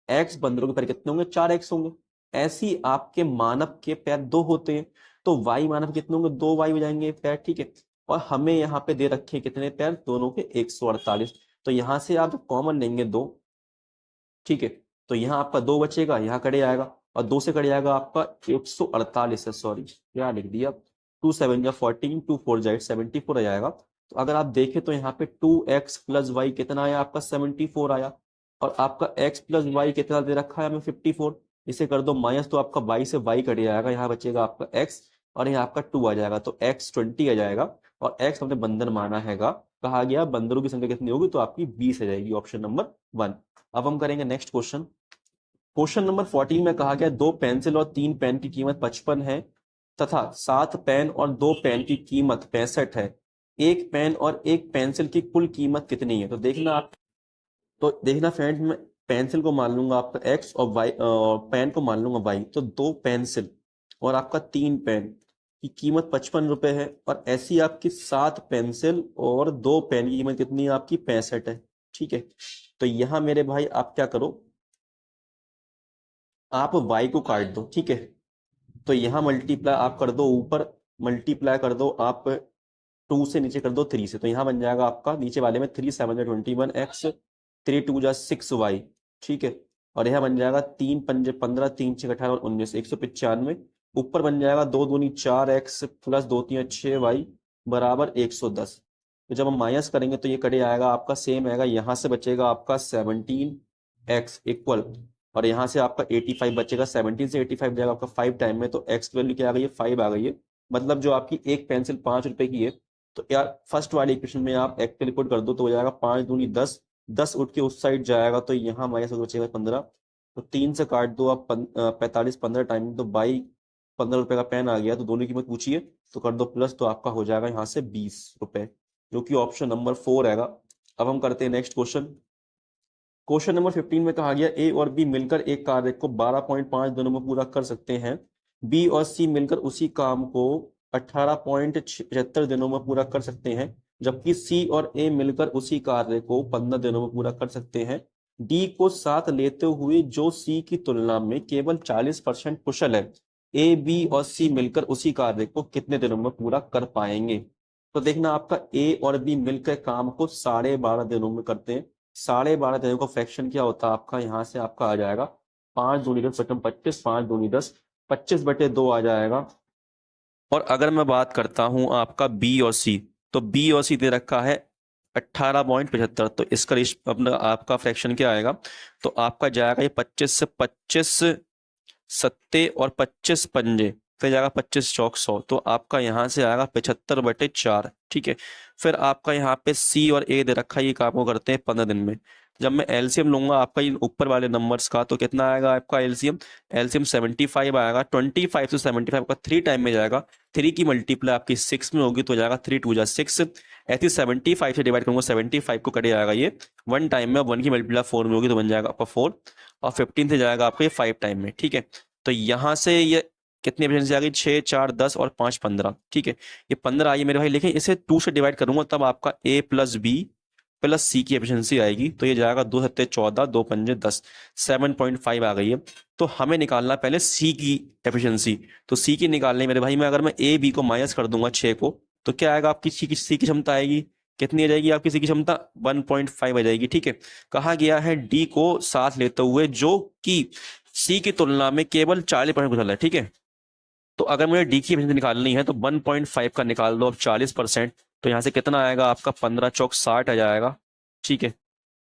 Speaker 1: x बंदरों के पैर कितने होंगे, 4x होंगे। ऐसे ही आपके मानव के पैर 2 होते हैं, तो y मानव कितने होंगे, 2y हो जाएंगे पैर, ठीक है। और हमें यहाँ पे दे रखे हैं कितने पैर, दोनों के 148। तो यहाँ से आप कॉमन लेंगे 2, ठीक है। तो यहाँ आपका 2 बचेगा, यहाँ कड़े आएगा, और 2 से कड़े आएगा आपका 148 है, सॉरी क्या लिख दिया, 2 7 या 14, 2 4 जा 74 आ जाएगा। तो अगर आप देखें तो यहाँ पे 2x प्लस वाई कितना आया आपका, 74 आया। और आपका x प्लस वाई कितना दे रखा है हमें, 54। इसे कर दो माइनस, तो आपका y से y कट जाएगा, यहाँ बचेगा आपका x, और यहाँ आपका 2 आ जाएगा, तो x 20 आ जाएगा। और x हमने बंदर माना हैगा, कहा गया बंदरों की संख्या कितनी होगी, तो आपकी 20 आ जाएगी, ऑप्शन नंबर 1। अब हम करेंगे नेक्स्ट क्वेश्चन। क्वेश्चन नंबर 14 में कहा गया 2 पेंसिल और 3 पेन की कीमत 55 है, तथा 7 पेन और 2 पेन की कीमत 65 है। एक पेन और एक पेंसिल की कुल कीमत कितनी है। तो देखना आप, तो देखना फ्रेंड्स, मैं पेंसिल को मान लूंगा आपका एक्स और वाई, पेन को मान लूंगा वाई। तो 2 पेंसिल और आपका 3 पेन की कीमत 55 रुपए है, और ऐसी आपकी 7 पेंसिल और 2 पेन की कीमत कितनी है आपकी, 65 है, ठीक है। तो यहाँ मेरे भाई आप क्या करो, आप y को काट दो, ठीक है। तो यहाँ मल्टीप्लाई आप कर दो, ऊपर मल्टीप्लाई कर दो आप 2 से, नीचे कर दो 3 से। तो यहाँ बन जाएगा आपका नीचे वाले में 3 7 21x, 3 2 जा 6y, ठीक है। और यहाँ बन जाएगा 3 5 15, 3 6 18 और 19, 195। ऊपर बन जाएगा 2 दूनी 4x प्लस 2 3 6y बराबर 110। तो जब हम माइनस करेंगे तो ये कटे आएगा आपका सेम आएगा, यहाँ से बचेगा आपका 17x इक्वल, और यहाँ से आपका 85 बचेगा। 17 से 85 जाएगा आपका 5 टाइम में, तो x की वैल्यू क्या आ गई है, 5 आ गई है। मतलब जो आपकी एक पेंसिल 5 रुपए की है, तो यार फर्स्ट वाले इक्वेशन में आप एक्चुअली पुट कर दो, तो हो जाएगा 5 दूनी 10, 10 उठ के उस साइड जाएगा, तो यहाँ माइनस बचेगा 15। तो 3 से काट दो आप 45 15 टाइम, तो बाई 15 रुपए का पेन आ गया। तो दोनों की कीमत पूछिए तो कर दो प्लस, तो आपका हो जाएगा यहाँ से 20 रुपए, जो कि ऑप्शन नंबर 4 आएगा। अब हम करते हैं नेक्स्ट क्वेश्चन। क्वेश्चन नंबर 15 में कहा गया ए और बी मिलकर एक कार्य को 12.5 दिनों में पूरा कर सकते हैं, बी और सी मिलकर उसी काम को 18.75 दिनों में पूरा कर सकते हैं, जबकि सी और ए मिलकर उसी कार्य को 15 दिनों में पूरा कर सकते हैं। डी को साथ लेते हुए जो सी की तुलना में केवल 40% कुशल है, ए बी और सी मिलकर उसी कार्य को कितने दिनों में पूरा कर पाएंगे। तो देखना आपका ए और बी मिलकर काम को 12.5 दिनों में करते हैं। 12.5 दिनों का फ्रैक्शन क्या होता है आपका, यहाँ से आपका आ जाएगा 5 दूनी 10 बटन 25, 5 दूनी 10, 25/2 आ जाएगा। और अगर मैं बात करता हूं आपका बी और सी, तो बी और सी दे रखा है 18.75, तो इसका अपना आपका फ्रैक्शन क्या आएगा, तो आपका जाएगा ये 25 से 25 सत्ते और 25 पंजे, फिर जाएगा 25 चौक 100, तो आपका यहाँ से आएगा 75/4। ठीक है, फिर आपका यहाँ पे सी और ए दे रखा है, ये काम को करते हैं 15 दिन में। जब मैं एलसीएम लूंगा आपका इन ऊपर वाले नंबर्स का, तो कितना आएगा आपका एलसीएम, एलसीएम 75 आएगा। 25 से 75 का 3 टाइम में जाएगा, 3 की मल्टीप्लाई आपकी 6 में होगी, तो जाएगा 3 2 जा 6। ऐसे 75 से डिवाइड करूंगा, 75 को कटे जाएगा ये 1 टाइम में, 1 की मल्टीप्लाई 4 में होगी, तो बन जाएगा आपका 4, और 15 से जाएगा आपका ये 5 टाइम में। ठीक है, तो यहाँ से ये कितनी एफिशिएंसी आ गई, 6 4 10 और 5 15। ठीक है, ये 15 आई मेरे भाई, लेकिन इसे 2 से डिवाइड करूंगा तब आपका ए प्लस बी प्लस सी की एफिशिएंसी आएगी, तो ये जाएगा 2 सत्ते 14, 2 पंजे 10, 7.5 आ गई है। तो हमें निकालना पहले सी की एफिशिएंसी, तो सी की निकालने मेरे भाई में अगर मैं ए बी को माइनस कर दूंगा 6 को, तो क्या आएगा आपकी सी की क्षमता आएगी, कितनी आ जाएगी आपकी सी की क्षमता, 1.5 आ जाएगी। ठीक है, कहा गया है डी को साथ लेते हुए जो कि सी की तुलना में केवल 40% कुशल है। ठीक है, तो अगर मुझे डी की एफिशिएंसी निकालनी है तो 1.5 का निकाल दो अब 40%, तो यहाँ से कितना आएगा आपका 15 चौक 60 आ जाएगा। ठीक है,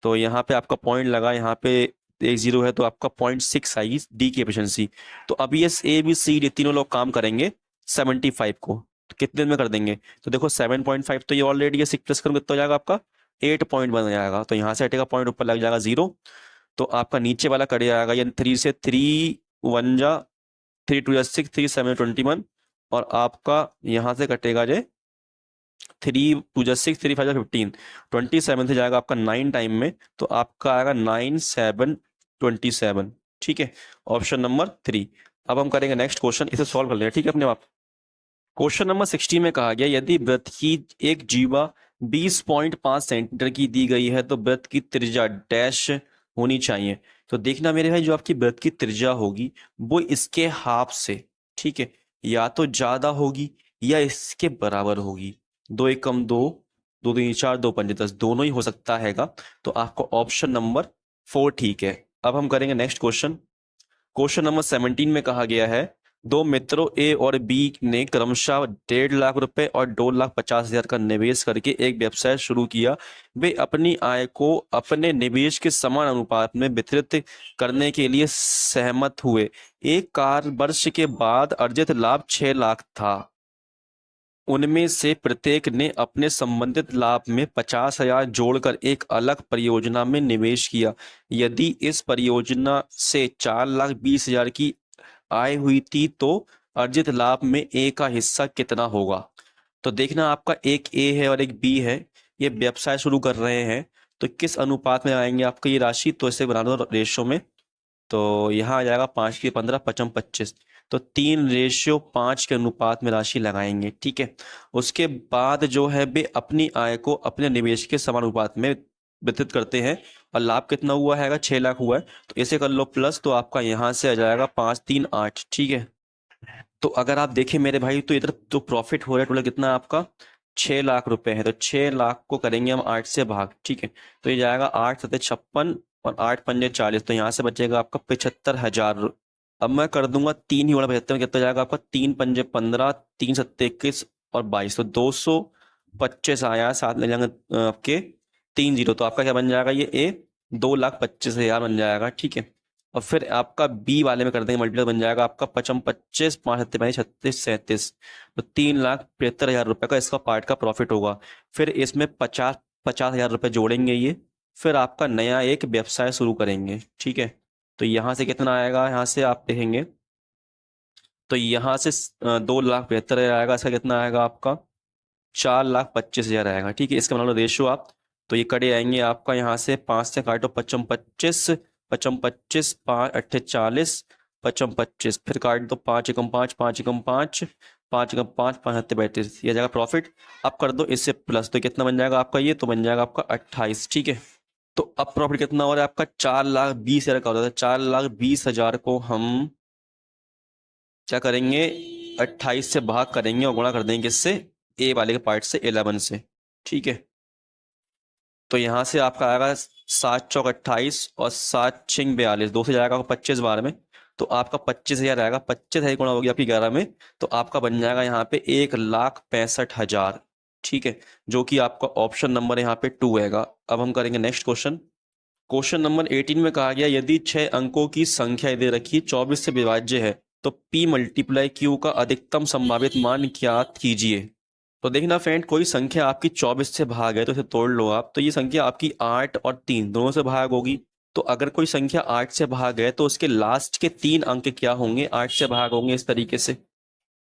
Speaker 1: तो यहाँ पे आपका पॉइंट लगा, यहाँ पे एक जीरो है, तो आपका 0.6 आएगी डी की एफिशिएंसी। तो अभी ये ए बी सी डी तीनों लोग काम करेंगे 75 को, तो कितने दिन में कर देंगे, तो देखो 7.5 तो ये ऑलरेडी है, 6 प्लस करूँगा कितना हो जाएगा आपका 8.1 आ जाएगा, तो यहाँ से हटेगा पॉइंट, ऊपर लग जाएगा 0, तो आपका नीचे वाला कट जाएगा, यानी 3 से 3 1 जा 3 2 जा 6, 3 7 21, और आपका यहाँ से कटेगा जे 3 2 जा 6, 3 5 जा 15, 27 से जाएगा आपका 9 टाइम में, तो आपका आएगा 9 7 27। ठीक है, ऑप्शन नंबर 3। अब हम करेंगे नेक्स्ट क्वेश्चन, इसे सॉल्व कर लेंगे। ठीक है अपने आप। क्वेश्चन नंबर 16 में कहा गया यदि वृत्त की एक जीवा 20.5 सेंटीमीटर की दी गई है तो वृत्त की त्रिज्या डैश होनी चाहिए। तो देखना मेरे भाई, जो आपकी वृत्त की त्रिज्या होगी वो इसके हाफ से, ठीक है, या तो ज्यादा होगी या इसके बराबर होगी। 2 1 कम 2, 2 3 4, 2 5 10, दोनों ही हो सकता हैगा, तो आपको ऑप्शन नंबर 4 ठीक है। अब हम करेंगे नेक्स्ट क्वेश्चन। क्वेश्चन नंबर 17 में कहा गया है दो मित्रों ए और बी ने क्रमशः 1.5 लाख रुपए और 2,50,000 का निवेश करके एक व्यवसाय शुरू किया। वे अपनी आय को अपने निवेश के समान अनुपात में वितरित करने के लिए सहमत हुए। एक कार्य वर्ष के बाद अर्जित लाभ 6 लाख था। उनमें से प्रत्येक ने अपने संबंधित लाभ में 50,000 जोड़कर एक अलग परियोजना में निवेश किया। यदि इस परियोजना से 4,20,000 की आय हुई थी तो अर्जित लाभ में ए का हिस्सा कितना होगा। तो देखना आपका एक ए है और एक बी है, ये व्यवसाय शुरू कर रहे हैं, तो किस अनुपात में आएंगे आपका ये राशि, तो इसे बना दो रेशो में। तो यहाँ आ जाएगा 5 की 15 55 25, तो 3:5 के अनुपात में राशि लगाएंगे। ठीक है, उसके बाद जो है वे अपनी आय को अपने निवेश के समानुपात में वितरित करते हैं, और लाभ कितना हुआ है, 6 लाख हुआ है, तो इसे कर लो प्लस, तो आपका यहाँ से आ जाएगा 5 3 8। ठीक है, तो अगर आप देखें मेरे भाई, तो इधर तो प्रॉफिट हो रहा है टोटल कितना आपका 6 लाख रुपए है, तो 6 लाख को करेंगे हम 8 से भाग। ठीक है, तो ये जाएगा 8 7 56 और 8 पंजे 40, तो यहाँ से बचेगा आपका 75,000। अब मैं कर दूंगा 3 ही वाला 75 में, कितना जाएगा आपका 3 पंजे 15, 3 सत्ते 21 और 22, तो 225 आया, साथ ले जाएंगे आपके 3 जीरो, तो आपका क्या बन जाएगा ये ए 2,25,000 बन जाएगा। ठीक है, और फिर आपका बी वाले में कर देंगे मल्टीप्लाई, बन जाएगा आपका 55 25 5 सत्ते 36 37, तो 3,75,000 रुपए का इसका पार्ट का प्रॉफिट होगा। फिर इसमें 50,000 रुपए जोड़ेंगे ये, फिर आपका नया एक व्यवसाय शुरू करेंगे। ठीक है, तो यहाँ से कितना आएगा, यहाँ से आप देखेंगे तो यहाँ से 2,75,000 आएगा, इसका कितना आएगा आपका 4,25,000 आएगा। ठीक है, इसका मतलब रेशियो आप तो ये कड़े आएंगे आपका यहाँ से 5 से काटो 55 25, 55 25, 5 8 40, 55 25, फिर काट दो 5 एकम 5, 5 एकम 5, 5 एकम 5, 5 7 32, ये जाएगा प्रॉफिट। अब कर दो इससे प्लस, तो कितना बन जाएगा आपका, ये तो बन जाएगा आपका 28। ठीक है, तो अब प्रॉफिट कितना हो रहा है आपका 4,20,000 का हो रहा है। 4,20,000 को हम क्या करेंगे, 28 से भाग करेंगे और गुणा कर देंगे किससे, ए वाले के पार्ट से 11 से। ठीक है, तो यहाँ से आपका आएगा 7 चौक 28 और 7 छिंग 42, 2 से जाएगा 25 बार में, तो आपका 25,000 आएगा। 25,000 गुणा होगी आपकी 11 में, तो आपका बन जाएगा यहाँ पे 1,65,000। ठीक है, जो कि आपका ऑप्शन नंबर यहाँ पे 2 आएगा। अब हम करेंगे नेक्स्ट क्वेश्चन। क्वेश्चन नंबर 18 में कहा गया यदि 6 अंकों की संख्या दे रखी 24 से विभाज्य है तो p मल्टीप्लाई q का अधिकतम संभावित मान ज्ञात कीजिए। तो देखना फ्रेंड, कोई संख्या आपकी 24 से भाग है तो इसे तोड़ लो आप, तो ये संख्या आपकी 8 और 3 दोनों से भाग होगी। तो अगर कोई संख्या 8 से भाग है तो उसके लास्ट के 3 अंक क्या होंगे, 8 से भाग होंगे इस तरीके से।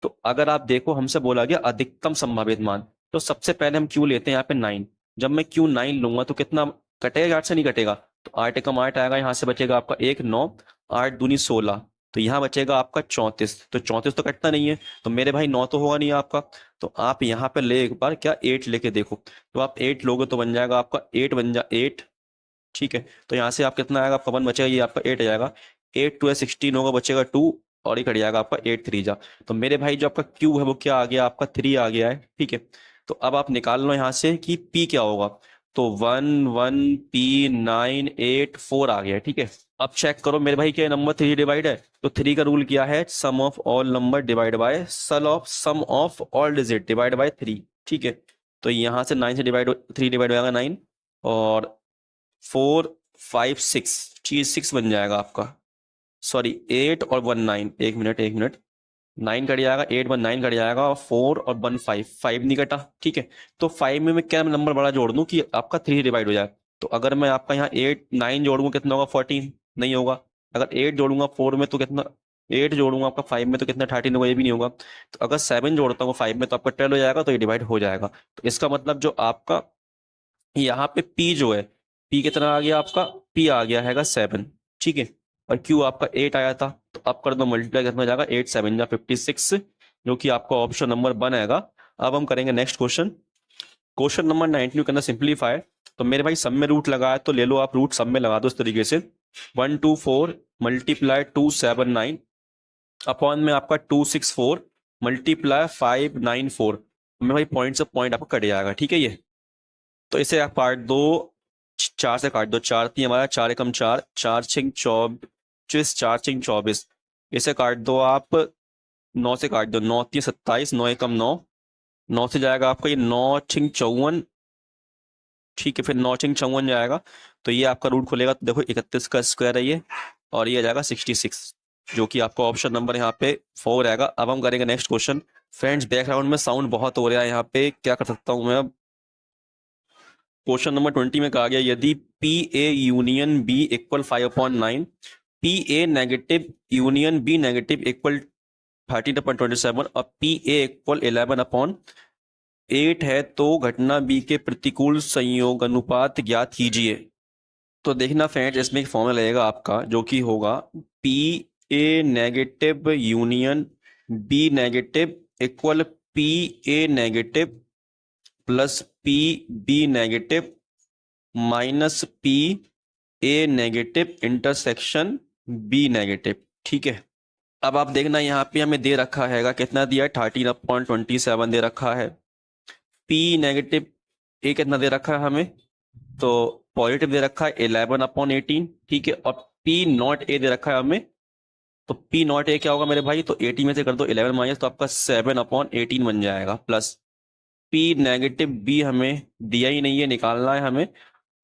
Speaker 1: तो अगर आप देखो हमसे बोला गया अधिकतम संभावित मान, तो सबसे पहले हम क्यू लेते हैं यहाँ पे 9। जब मैं क्यू 9 लूंगा तो कितना कटेगा, 8 से नहीं कटेगा, तो 8 एकम 8 आएगा, यहाँ से बचेगा आपका 1 9, 8 दूनी 16, तो यहाँ बचेगा आपका 34। तो 34 तो कटता नहीं है, तो मेरे भाई 9 तो होगा नहीं आपका। तो आप यहाँ पे ले एक बार क्या 8 लेके देखो, तो आप 8 लोगे तो बन जाएगा आपका 8 बन जा 8। ठीक है, तो यहाँ से आप कितना आएगा आपका 1 बचेगा, ये आपका 8 आ जाएगा। 8 2 16 होगा, बचेगा 2 और ये कट जाएगा आपका 8 3 जा। तो मेरे भाई जो आपका क्यू है वो क्या आ गया आपका 3 आ गया है। ठीक है, तो अब आप निकाल लो यहाँ से कि पी क्या होगा, तो 1 1 p 9 8 4 आ गया है। ठीक है, अब चेक करो मेरे भाई क्या नंबर 3 डिवाइड है, तो 3 का रूल क्या है, sum of all number divide by sum of all digit divide by 3। ठीक है, तो यहाँ से 9 से डिवाइड 3 डिवाइड हो जाएगा 9 और 4 5 6, चीज 6 बन जाएगा आपका, सॉरी 8 और 1 9, एक मिनट 9 कट जाएगा, 8 1 9 कट जाएगा और 4 और 1 5, 5 नहीं कटा। ठीक है, तो 5 में मैं क्या नंबर बड़ा जोड़ दूं कि आपका 3 डिवाइड हो जाए। तो अगर मैं आपका यहाँ 8 9 जोड़ूंगा कितना होगा 14, नहीं होगा। अगर 8 जोड़ूंगा 4 में तो कितना, 8 जोड़ूंगा आपका 5 में तो कितना 13 होगा, ये भी नहीं होगा। तो अगर 7 जोड़ता हूँ 5 में तो आपका 12 हो जाएगा, तो ये डिवाइड हो जाएगा। तो इसका मतलब जो आपका यहाँ पे P जो है, P कितना आ गया आपका, P आ गया हैगा 7। ठीक है, और Q आपका 8 आया था, तो अब कर दो मल्टीप्लाई, कितना हो जाएगा 8 7 जा 56, जो कि आपका ऑप्शन नंबर 1 आएगा। अब हम करेंगे नेक्स्ट क्वेश्चन। क्वेश्चन नंबर 19 करना सिंप्लीफाई। तो मेरे भाई सब में रूट लगाया तो ले लो आप, रूट सब में लगा दो इस तरीके से। 1 2 4 मल्टीप्लाई 2 7 9 अपॉन में आपका 2 6 4 मल्टीप्लाई 5 9 4। मेरे भाई पॉइंट से पॉइंट आपका कट जाएगा। ठीक है, ये तो इसे आप काट दो, 4 से काट दो, 4 3 हमारा 4 एकम 4, 4 6 24, 4 6 24। इसे काट दो आप, 9 से काट दो, 9 3 27, 9 एकम 9, 9 से जाएगा आपका ये 9 6 54। ठीक है, फिर 9 6 54 जाएगा, तो ये आपका रूट खुलेगा, तो देखो 31 का स्क्वायर है ये, और ये आ जाएगा 66, जो कि आपका ऑप्शन नंबर यहाँ पे 4 आएगा। अब हम करेंगे नेक्स्ट क्वेश्चन। फ्रेंड्स बैकग्राउंड में साउंड बहुत हो रहा है यहाँ पे, क्या कर सकता हूँ मैं अब। क्वेश्चन नंबर 20 में कहा गया यदि P A union B equal 5/9, P A negative union B negative equal 13/27 और पी ए इक्वल 11/8 है तो घटना बी के प्रतिकूल संयोग अनुपात ज्ञात कीजिए। तो देखना फ्रेंड्स, इसमें एक फॉर्मूला लगेगा आपका, जो कि होगा P A negative union B negative equal P A negative plus P B negative minus P A negative intersection B negative. ठीक है, अब आप देखना यहाँ पे हमें दे रखा है कितना दिया है, 13/27 दे रखा है। पी नेगेटिव ए कितना दे रखा है हमें, तो पॉजिटिव दे रखा है 11/18। ठीक है, और पी नॉट ए दे रखा है हमें, तो पी नॉट ए क्या होगा मेरे भाई, तो 18 में से कर दो 11 माइनस, तो आपका 7/18 बन जाएगा, प्लस पी नेगेटिव बी हमें दिया ही नहीं है, निकालना है हमें।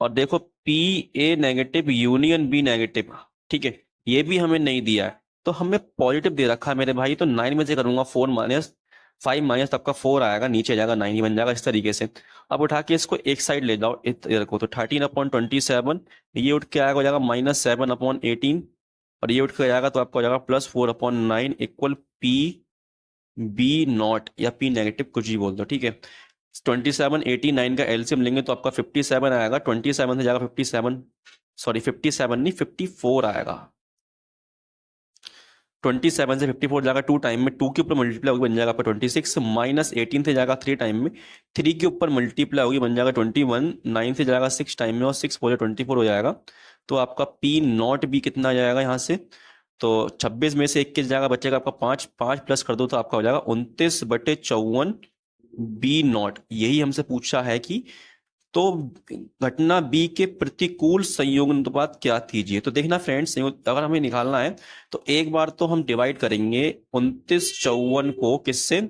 Speaker 1: और देखो P A negative union B negative, ठीक है, ये भी हमें नहीं दिया है, तो हमें पॉजिटिव दे रखा है मेरे भाई, तो 9 में से करूंगा 4 माइनस 5 माइनस आपका 4 आएगा, नीचे जाएगा 9 ही बन जाएगा इस तरीके से। अब उठा के इसको एक साइड ले जाओ, इधर को, तो 13/27 ये उठ के आएगा, हो जाएगा -7/18, और ये उठ के जाएगा तो आपको हो जाएगा +4/9 इक्वल पी बी नॉट या पी नेगेटिव, कुछ भी बोल दो। ठीक है, 27 89 का एलसीएम लेंगे तो आपका 57 आएगा। 27 से जाएगा 57, सॉरी 57 नहीं 54 आएगा। 27 से 54 जाएगा 2 टाइम में, 2 के ऊपर मल्टीप्लाई होगी बन जाएगा आपका 26, माइनस 18 से जाएगा 3 टाइम में, 3 के ऊपर मल्टीप्लाई होगी बन जाएगा 21, 9 से जाएगा 6 टाइम में और 6 4 24 हो जाएगा। तो आपका पी नॉट बी कितना आ जाएगा यहाँ से, तो 26 में से 21 जाएगा, बचेगा आपका 5, 5 प्लस कर दो तो आपका हो जाएगा 29/54 बी नॉट। यही हमसे पूछा है कि तो घटना बी के प्रतिकूल संयोग अनुपात क्या कीजिए। तो देखना फ्रेंड्स, अगर हमें निकालना है तो एक बार तो हम डिवाइड करेंगे 29/54 को किससे,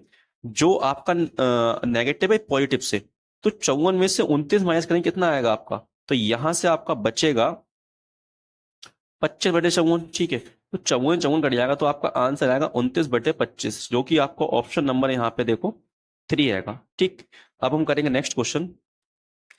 Speaker 1: जो आपका नेगेटिव है पॉजिटिव से, तो 54 में से 29 माइनस करेंगे कितना आएगा आपका, तो यहां से आपका बचेगा 25/54। ठीक है, तो 54 कट जाएगा तो आपका आंसर आएगा 29/25, जो कि आपको ऑप्शन नंबर यहाँ पे देखो 3 आएगा। ठीक, अब हम करेंगे नेक्स्ट क्वेश्चन।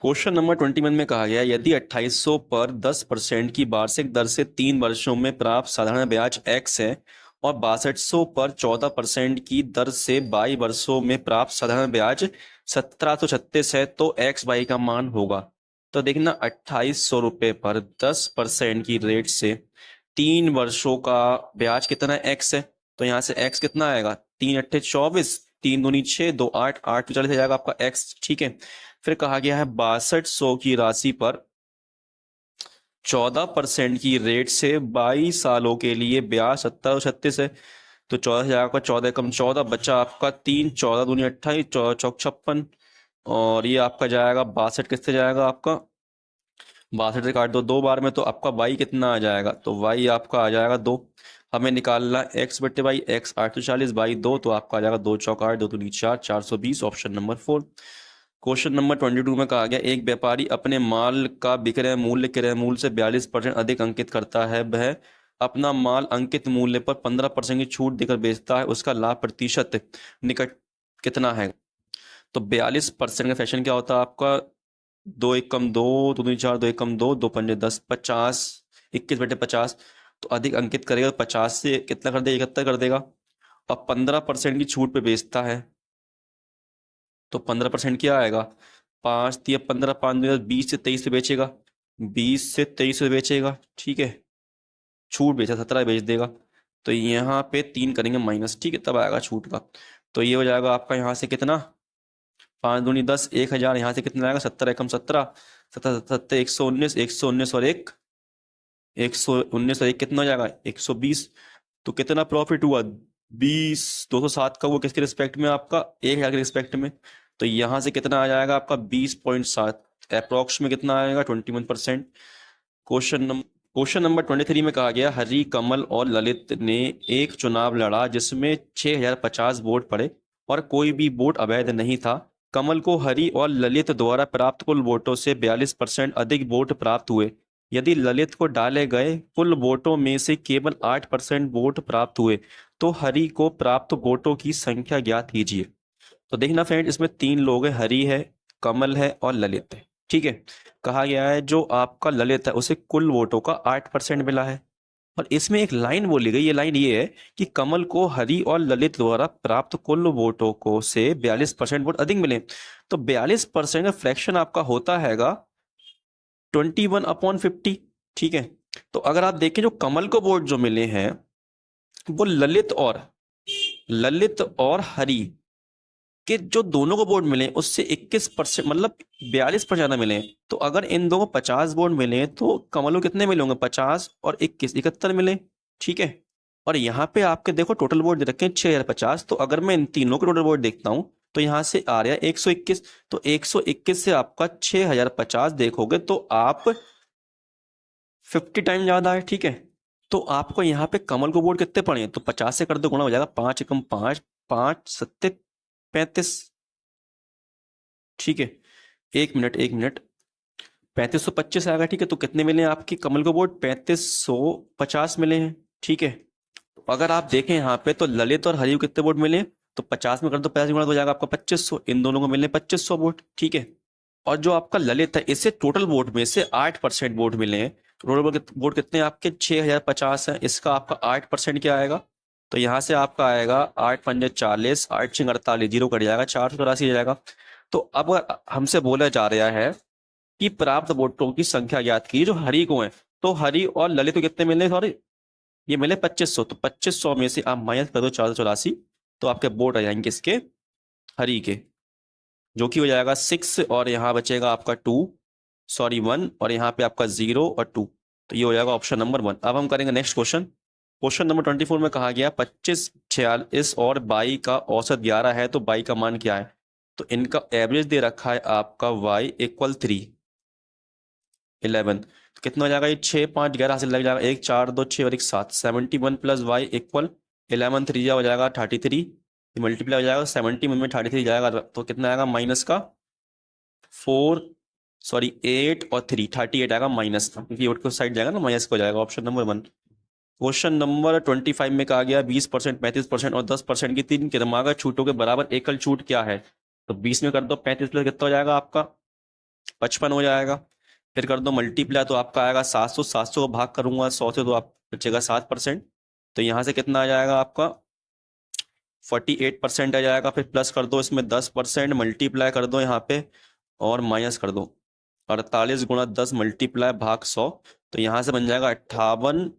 Speaker 1: क्वेश्चन नंबर 21 में कहा गया यदि 2800 पर 10% की वार्षिक दर से 3 वर्षों में प्राप्त साधारण ब्याज x है और 6200 पर 14% की दर से 22 वर्षों में प्राप्त साधारण ब्याज 1736 है तो x y का मान होगा। तो देखना 2800 रुपये पर 10% की रेट से 3 वर्षों का ब्याज कितना x है, तो यहाँ से x कितना आएगा, 3 8 24, 3 दूनी 6, 2 8, 8 40 हो जाएगा आपका x। ठीक है, फिर कहा गया है 6200 की राशि पर 14% की रेट से 22 सालों के लिए ब्याज 1736 है, तो 14 से आपका 14 कम 14 बचा आपका 3, 14 दूनी 28, 14 चौक 56 और ये आपका जाएगा 62 किससे जाएगा आपका 62 से काट दो 2 बार में, तो आपका y कितना आ जाएगा, तो y आपका आ जाएगा 2। हमें निकालना x बटे y, x 840 बाई 2, तो आपका आ जाएगा 2 चौक 8, 2 दूनी 4, 420, ऑप्शन नंबर 4। क्वेश्चन नंबर 22 में कहा गया एक व्यापारी अपने माल का विक्रय मूल्य क्रय मूल्य से 42% अधिक अंकित करता है, वह अपना माल अंकित मूल्य पर 15% की छूट देकर बेचता है, उसका लाभ प्रतिशत निकट कितना है। तो 42% का फैशन क्या होता है आपका, 2 1 कम 2, 2 दूनी 4, 2 1 कम 2, 2 पंजे 10, 50, 21/50, तो अधिक अंकित करेगा 50 से कितना कर देगा 71 कर देगा। अब 15% की छूट पे बेचता है, तो 15% क्या आएगा, 5 3 15, 5 20 से 23 पे बेचेगा, 20 से 23 पे बेचेगा। ठीक है, छूट बेचा 17 बेच देगा, तो यहाँ पे 3 करेंगे माइनस। ठीक है, तब आएगा छूट का, तो ये हो जाएगा आपका यहाँ से कितना 5 दूनी 10, 1000, यहाँ से कितना आएगा 17 एकम 17, 17 17 119, 119 और 1 119 और 1 कितना हो जाएगा 120, तो कितना प्रॉफिट हुआ 20, 207 का वो किसके रिस्पेक्ट में आपका 1000 के रिस्पेक्ट में, तो यहाँ से कितना आ जाएगा आपका 20.7, अप्रोक्स में कितना आएगा 21%। क्वेश्चन नंबर 23 में कहा गया हरि कमल और ललित ने एक चुनाव लड़ा जिसमें 6050 वोट पड़े और कोई भी वोट अवैध नहीं था। कमल को हरि और ललित द्वारा प्राप्त कुल वोटों से 42% अधिक वोट प्राप्त हुए। यदि ललित को डाले गए कुल वोटों में से केवल 8% वोट प्राप्त हुए तो हरि को प्राप्त वोटों की संख्या ज्ञात कीजिए। तो देखना फ्रेंड, इसमें 3 लोग हैं, हरि है, कमल है और ललित है। ठीक है, कहा गया है जो आपका ललित है उसे कुल वोटों का 8% मिला है, और इसमें एक लाइन बोली गई, ये लाइन ये है कि कमल को हरि और ललित द्वारा प्राप्त कुल वोटों को से 42% वोट अधिक मिले। तो 42% का फ्रैक्शन आपका होता हैगा 21/50। ठीक है, तो अगर आप देखें जो कमल को वोट जो मिले हैं वो ललित और हरि कि जो दोनों को वोट मिले उससे 21% मतलब 42% ज्यादा मिले। तो अगर इन दोनों को 50 वोट मिले तो कमल को कितने मिले होंगे 50 और 21 71 मिले। ठीक है, और यहाँ पे आपके देखो टोटल वोट दे रखे हैं 6050, तो अगर मैं इन तीनों के टोटल वोट देखता हूँ तो यहाँ से आ रहा है 121, तो 121 से आपका 6050 देखोगे तो आप 50 टाइम ज्यादा है। ठीक है, तो आपको यहाँ पे कमल को वोट कितने पड़े हैं, तो 50 से कर दो गुणा हो जाएगा 5 एकम 5, 5 7 35। ठीक है, 1 मिनट 3525 आएगा। ठीक है, तो कितने मिले हैं आपकी कमल को वोट 3550 मिले हैं। ठीक है, तो अगर आप देखें यहाँ पे तो ललित और हरि को कितने वोट मिले, तो 50 में कर दो 50 गुणा हो जाएगा आपका 2500, इन दोनों को मिले 2500 वोट। ठीक है, और जो आपका ललित है इसे टोटल वोट में से 8% वोट मिले हैं। टोटल वोट कितने आपके 6050 है, इसका आपका 8% क्या आएगा, तो यहाँ से आपका आएगा 8 पंजे 40, 8 6 48, जीरो कट जाएगा 484 जाएगा। तो अब हमसे बोला जा रहा है कि प्राप्त वोटों की संख्या ज्ञात कीजिए जो हरि को है। तो हरि और ललित को कितने मिले, सॉरी ये मिले 2500। तो 2500 में से आप माइनस कर दो 484, तो आपके वोट आ जाएंगे इसके हरि के, जो कि हो जाएगा 6, और यहाँ बचेगा आपका 2, सॉरी 1, और यहाँ पे आपका 0 और 2। तो ये हो जाएगा ऑप्शन नंबर 1। अब हम करेंगे नेक्स्ट क्वेश्चन। क्वेश्चन नंबर 24 में कहा गया 25, 46 और 22 का औसत 11 है, तो 22 का मान क्या है। तो इनका एवरेज दे रखा है आपका y = 3, 11। तो कितना हो जाएगा, ये 6, 5, 11 हासिल लग जाएगा, 1, 4, 2, 6 और 1, 7, 71 प्लस y = 11, 3 हो जाएगा 33, मल्टीप्लाई हो जाएगा 71 में 33 जाएगा, तो कितना आएगा माइनस का 4, सॉरी 8 और 3, 38 आएगा माइनस का, क्योंकि 8 को साइड जाएगा ना, माइनस को जाएगा, ऑप्शन नंबर 1। क्वेश्चन नंबर 25 में कहा गया 20%, 35% और 10% की तीन क्रमागत छूटों के बराबर एकल छूट क्या है। तो 20 में कर दो 35 प्लस कितना हो जाएगा आपका 55 हो जाएगा। फिर कर दो मल्टीप्लाई, तो आपका आएगा 700, 700 को भाग करूंगा 100 से, तो आप बचेगा 7%। तो यहाँ से कितना आ जाएगा आपका 48% आ जाएगा। फिर प्लस कर दो इसमें 10%, मल्टीप्लाई कर दो यहाँ पे और माइनस कर दो 48 गुणा 10 मल्टीप्लाई भाग 100। तो यहाँ से बन जाएगा 58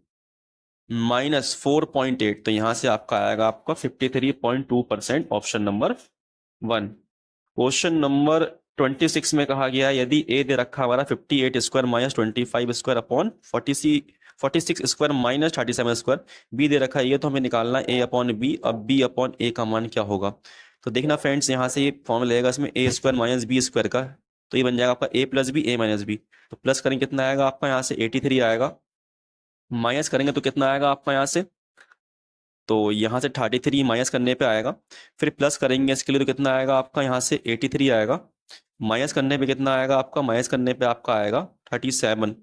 Speaker 1: माइनस 4.8, तो यहाँ से आपका आएगा आपका 53.2%, ऑप्शन नंबर 1। क्वेश्चन नंबर 26 में कहा गया यदि ए दे रखा हमारा 58 square minus 25 square upon 46 square minus 37 square, B दे रखा है ये, तो हमें निकालना है ए अपॉन बी। अब बी अपॉन ए का मान क्या होगा। तो देखना फ्रेंड्स, यहाँ से ये फॉर्मूला लगेगा इसमें ए स्क्वायर माइनस बी स्क्वायर का, तो ये बन जाएगा आपका ए प्लस बी, ए माइनस बी। तो प्लस करेंगे कितना आएगा आपका यहाँ से 83 आएगा, माइनस करेंगे तो कितना आएगा आपका यहाँ से, तो यहाँ से 33 माइनस करने पे आएगा। फिर प्लस करेंगे इसके लिए तो कितना आएगा आपका यहाँ से 83 आएगा, माइनस करने पे कितना आएगा आपका, माइनस करने पे आपका आएगा 37,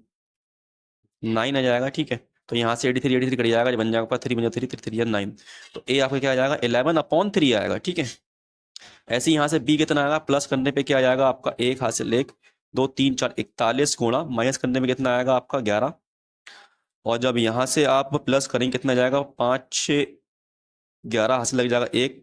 Speaker 1: 9 आ जाएगा। ठीक है, तो यहाँ से 83 83 कट जाएगा, बन जाएगा आपका 3 बन 3 3 3 9। तो ए आपका क्या आ जाएगा 11/3 आएगा। ठीक है, ऐसे ही यहाँ से बी कितना आएगा, प्लस करने पे क्या आ जाएगा आपका 1 हासिल 1 2 3 4 41 गुणा, माइनस करने में कितना आएगा आपका 11, और जब यहाँ से आप प्लस करेंगे कितना जाएगा 5 6 11 हासिल लग जाएगा 1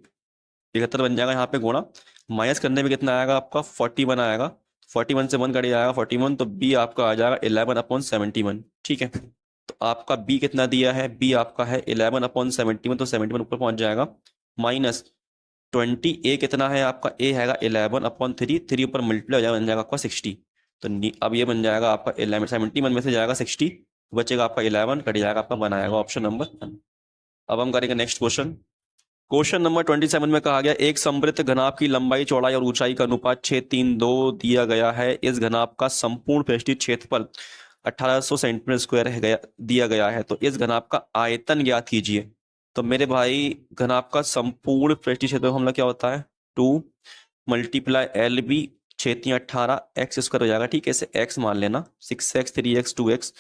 Speaker 1: 71 बन जाएगा यहाँ पे गुणा, माइनस करने में कितना आएगा आपका 41 आएगा, 41 से 1 कट जाएगा 41, तो बी आपका आ जाएगा 11/71। ठीक है, तो आपका बी कितना दिया है, बी आपका है 11/71, तो 71 ऊपर पहुंच जाएगा, माइनस 20 ए कितना है आपका, ए हैगा 11/3, 3 ऊपर मल्टीप्लाई हो जाएगा, बन जाएगा आपका 60। तो अब ये बन जाएगा आपका 11, 71 में से जाएगा 60, बचेगा आपका 11, कट जाएगा आपका, बनाएगा ऑप्शन नंबर 1। अब हम करेंगे नेक्स्ट क्वेश्चन। क्वेश्चन नंबर 27 में कहा गया एक समवृत्त घनाभ की लंबाई चौड़ाई और ऊंचाई का अनुपात 6:3:2 दिया गया है। इस घनाभ का संपूर्ण पृष्ठीय क्षेत्रफल 1800 सेंटीमीटर स्क्वायर है दिया गया है, तो इस घनाभ का आयतन ज्ञात कीजिए। तो मेरे भाई घनाभ का संपूर्ण पृष्ठीय क्षेत्रफल हम लोग क्या होता है 2 multiply L B 6×18 x square हो जाएगा। ठीक है, इसे एक्स मान लेना, 6x 3x 2x।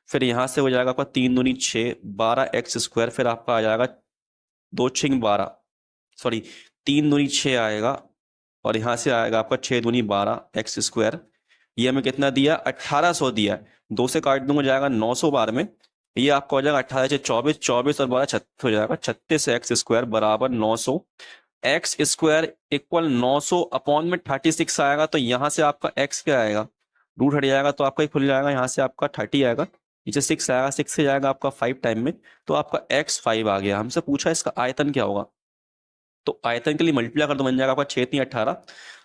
Speaker 1: फिर यहाँ से हो जाएगा आपका 3 दूनी 6 12x स्क्वायर, फिर आपका आ जाएगा 2 6 12, सॉरी 3 दूनी 6 आएगा, और यहाँ से आएगा आपका 6 दूनी 12 एक्स स्क्वायर। ये हमें कितना दिया 1800 दिया है, 2 से काट दूंगा जाएगा 900 बार में, ये आपका हो जाएगा 18 से 24, 24 और 12 36 हो जाएगा, 36 एक्स स्क्वायर बराबर 900 एक्स स्क्वायर इक्वल 900 अपॉन में 36 आएगा। तो यहाँ से आपका एक्स क्या आएगा, रूट हट जाएगा, तो आपका खुल जाएगा, यहाँ से आपका 30 आएगा, नीचे 6 आएगा, 6 से जाएगा आपका 5 टाइम में, तो आपका x 5 आ गया। हमसे पूछा इसका आयतन क्या होगा, तो आयतन के लिए मल्टीप्लाई कर दो, बन जाएगा आपका 6 3 18,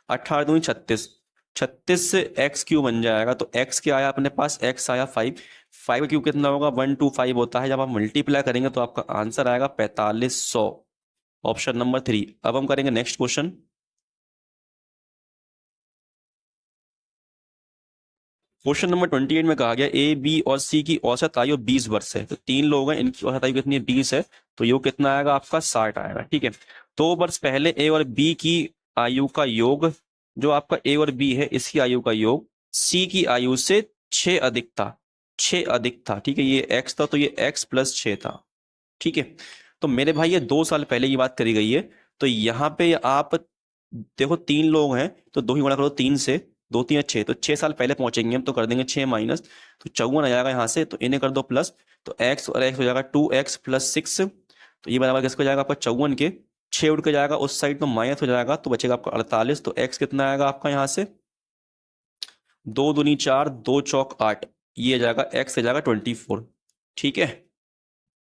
Speaker 1: 18 दूनी 36, 36 से एक्स क्यू बन जाएगा। तो एक्स क्या आया अपने पास, एक्स आया 5, 5 का क्यूब कितना होगा 125 होता है, जब आप मल्टीप्लाई करेंगे तो आपका आंसर आएगा 4500, ऑप्शन नंबर 3। अब हम करेंगे नेक्स्ट क्वेश्चन। क्वेश्चन नंबर 28 में कहा गया ए बी और सी की औसत आयु 20 वर्ष है। तो 3 लोग हैं, इनकी औसत आयु कितनी है 20 है, तो योग कितना आएगा आपका 60 आएगा। ठीक है, 2 वर्ष पहले ए और बी की आयु का योग, जो आपका ए और बी है इसकी आयु का योग सी की आयु से 6 अधिक था, 6 अधिक था। ठीक है, ये एक्स था तो ये एक्स प्लस 6 था। ठीक है, तो मेरे भाई ये 2 साल पहले की बात करी गई है, तो यहाँ पे आप देखो 3 लोग हैं, तो 2 ही गुणा करो 3 से, 2 3 6, तो 6 साल पहले पहुंचेंगे हम, तो कर देंगे 6 माइनस, तो 54 आ जाएगा यहाँ से, तो इन्हें कर दो प्लस, तो x और x हो जाएगा 2x प्लस 6, तो ये बराबर किसको जाएगा आपका 54 के, 6 उड़ के जाएगा उस साइड तो माइनस हो जाएगा, तो बचेगा आपका 48। तो x कितना आएगा आपका यहाँ से, 2 दूनी 4, 2 चौक 8, ये जाएगा x हो जाएगा 24। ठीक है।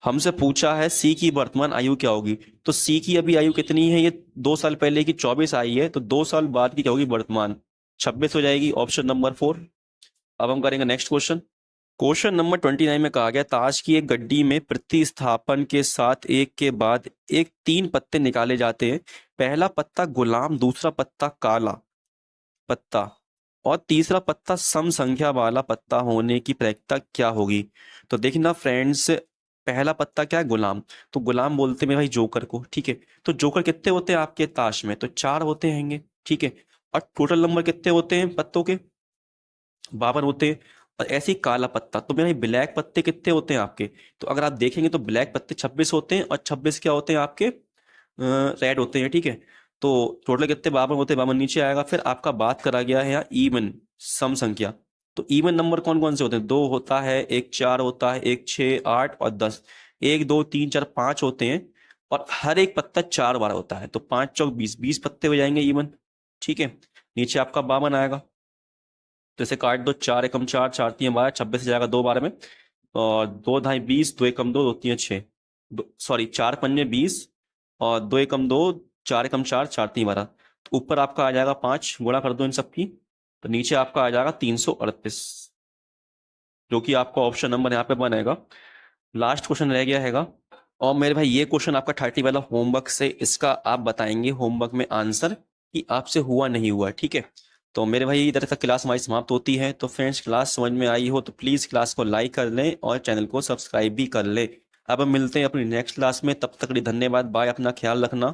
Speaker 1: हमसे पूछा है सी की वर्तमान आयु क्या होगी, तो सी की अभी आयु कितनी है, ये 2 साल पहले की 24 आई है, तो 2 साल बाद की क्या होगी वर्तमान, 26 हो जाएगी, ऑप्शन नंबर 4। अब हम करेंगे नेक्स्ट क्वेश्चन। क्वेश्चन नंबर 29 में कहा गया ताश की एक गड्डी में प्रतिस्थापन के साथ एक के बाद एक 3 पत्ते निकाले जाते हैं। पहला पत्ता गुलाम, दूसरा पत्ता काला पत्ता और तीसरा पत्ता सम संख्या वाला पत्ता होने की प्रायिकता क्या होगी। तो देखना फ्रेंड्स, पहला पत्ता क्या है, गुलाम। तो गुलाम बोलते हैं मेरे भाई जोकर को। ठीक है। तो जोकर कितने होते हैं आपके ताश में, तो 4 होते हैंगे। ठीक है। और टोटल नंबर कितने होते हैं पत्तों के, 52 होते हैं। और ऐसे ही काला पत्ता, तो मेरे भाई ब्लैक पत्ते कितने होते हैं आपके, तो अगर आप देखेंगे तो ब्लैक पत्ते 26 होते हैं और 26 क्या होते हैं आपके, रेड होते हैं। ठीक है। तो टोटल कितने, 52 होते हैं, 52 नीचे आएगा। फिर आपका बात करा गया है यहाँ इवन सम संख्या, तो इवन नंबर कौन कौन से होते हैं, 2 होता है, एक 4 होता है, एक 6, 8 और 10, 1 2 3 4 5 होते हैं। और हर एक पत्ता 4 बार होता है, तो 5 चौक 20, 20 पत्ते हो जाएंगे इवन। ठीक है। नीचे आपका 52 आएगा, तो इसे काट दो, 4 एकम 4, 4 3 12, 26 जाएगा 2 बार में। और 2 ढाई 20, 2 एकम 2, 2 3 6, सॉरी 4 पंजे 20 और 2 एकम 2, 4 एकम 4, 4 3 12। तो ऊपर आपका आ जाएगा 5, गुणा कर दो इन सबकी, तो नीचे आपका आ जाएगा 338, जो कि आपका ऑप्शन नंबर यहाँ पे बनेगा। लास्ट क्वेश्चन रह गया हैगा, और मेरे भाई ये क्वेश्चन आपका 30 वाला होमवर्क से, इसका आप बताएंगे होमवर्क में आंसर कि आपसे हुआ नहीं हुआ। ठीक है। तो मेरे भाई इधर तक क्लास हमारी समाप्त होती है। तो फ्रेंड्स, क्लास समझ में आई हो तो प्लीज़ क्लास को लाइक कर लें और चैनल को सब्सक्राइब भी कर लें। अब हम मिलते हैं अपनी नेक्स्ट क्लास में, तब तक के लिए धन्यवाद, बाय, अपना ख्याल रखना।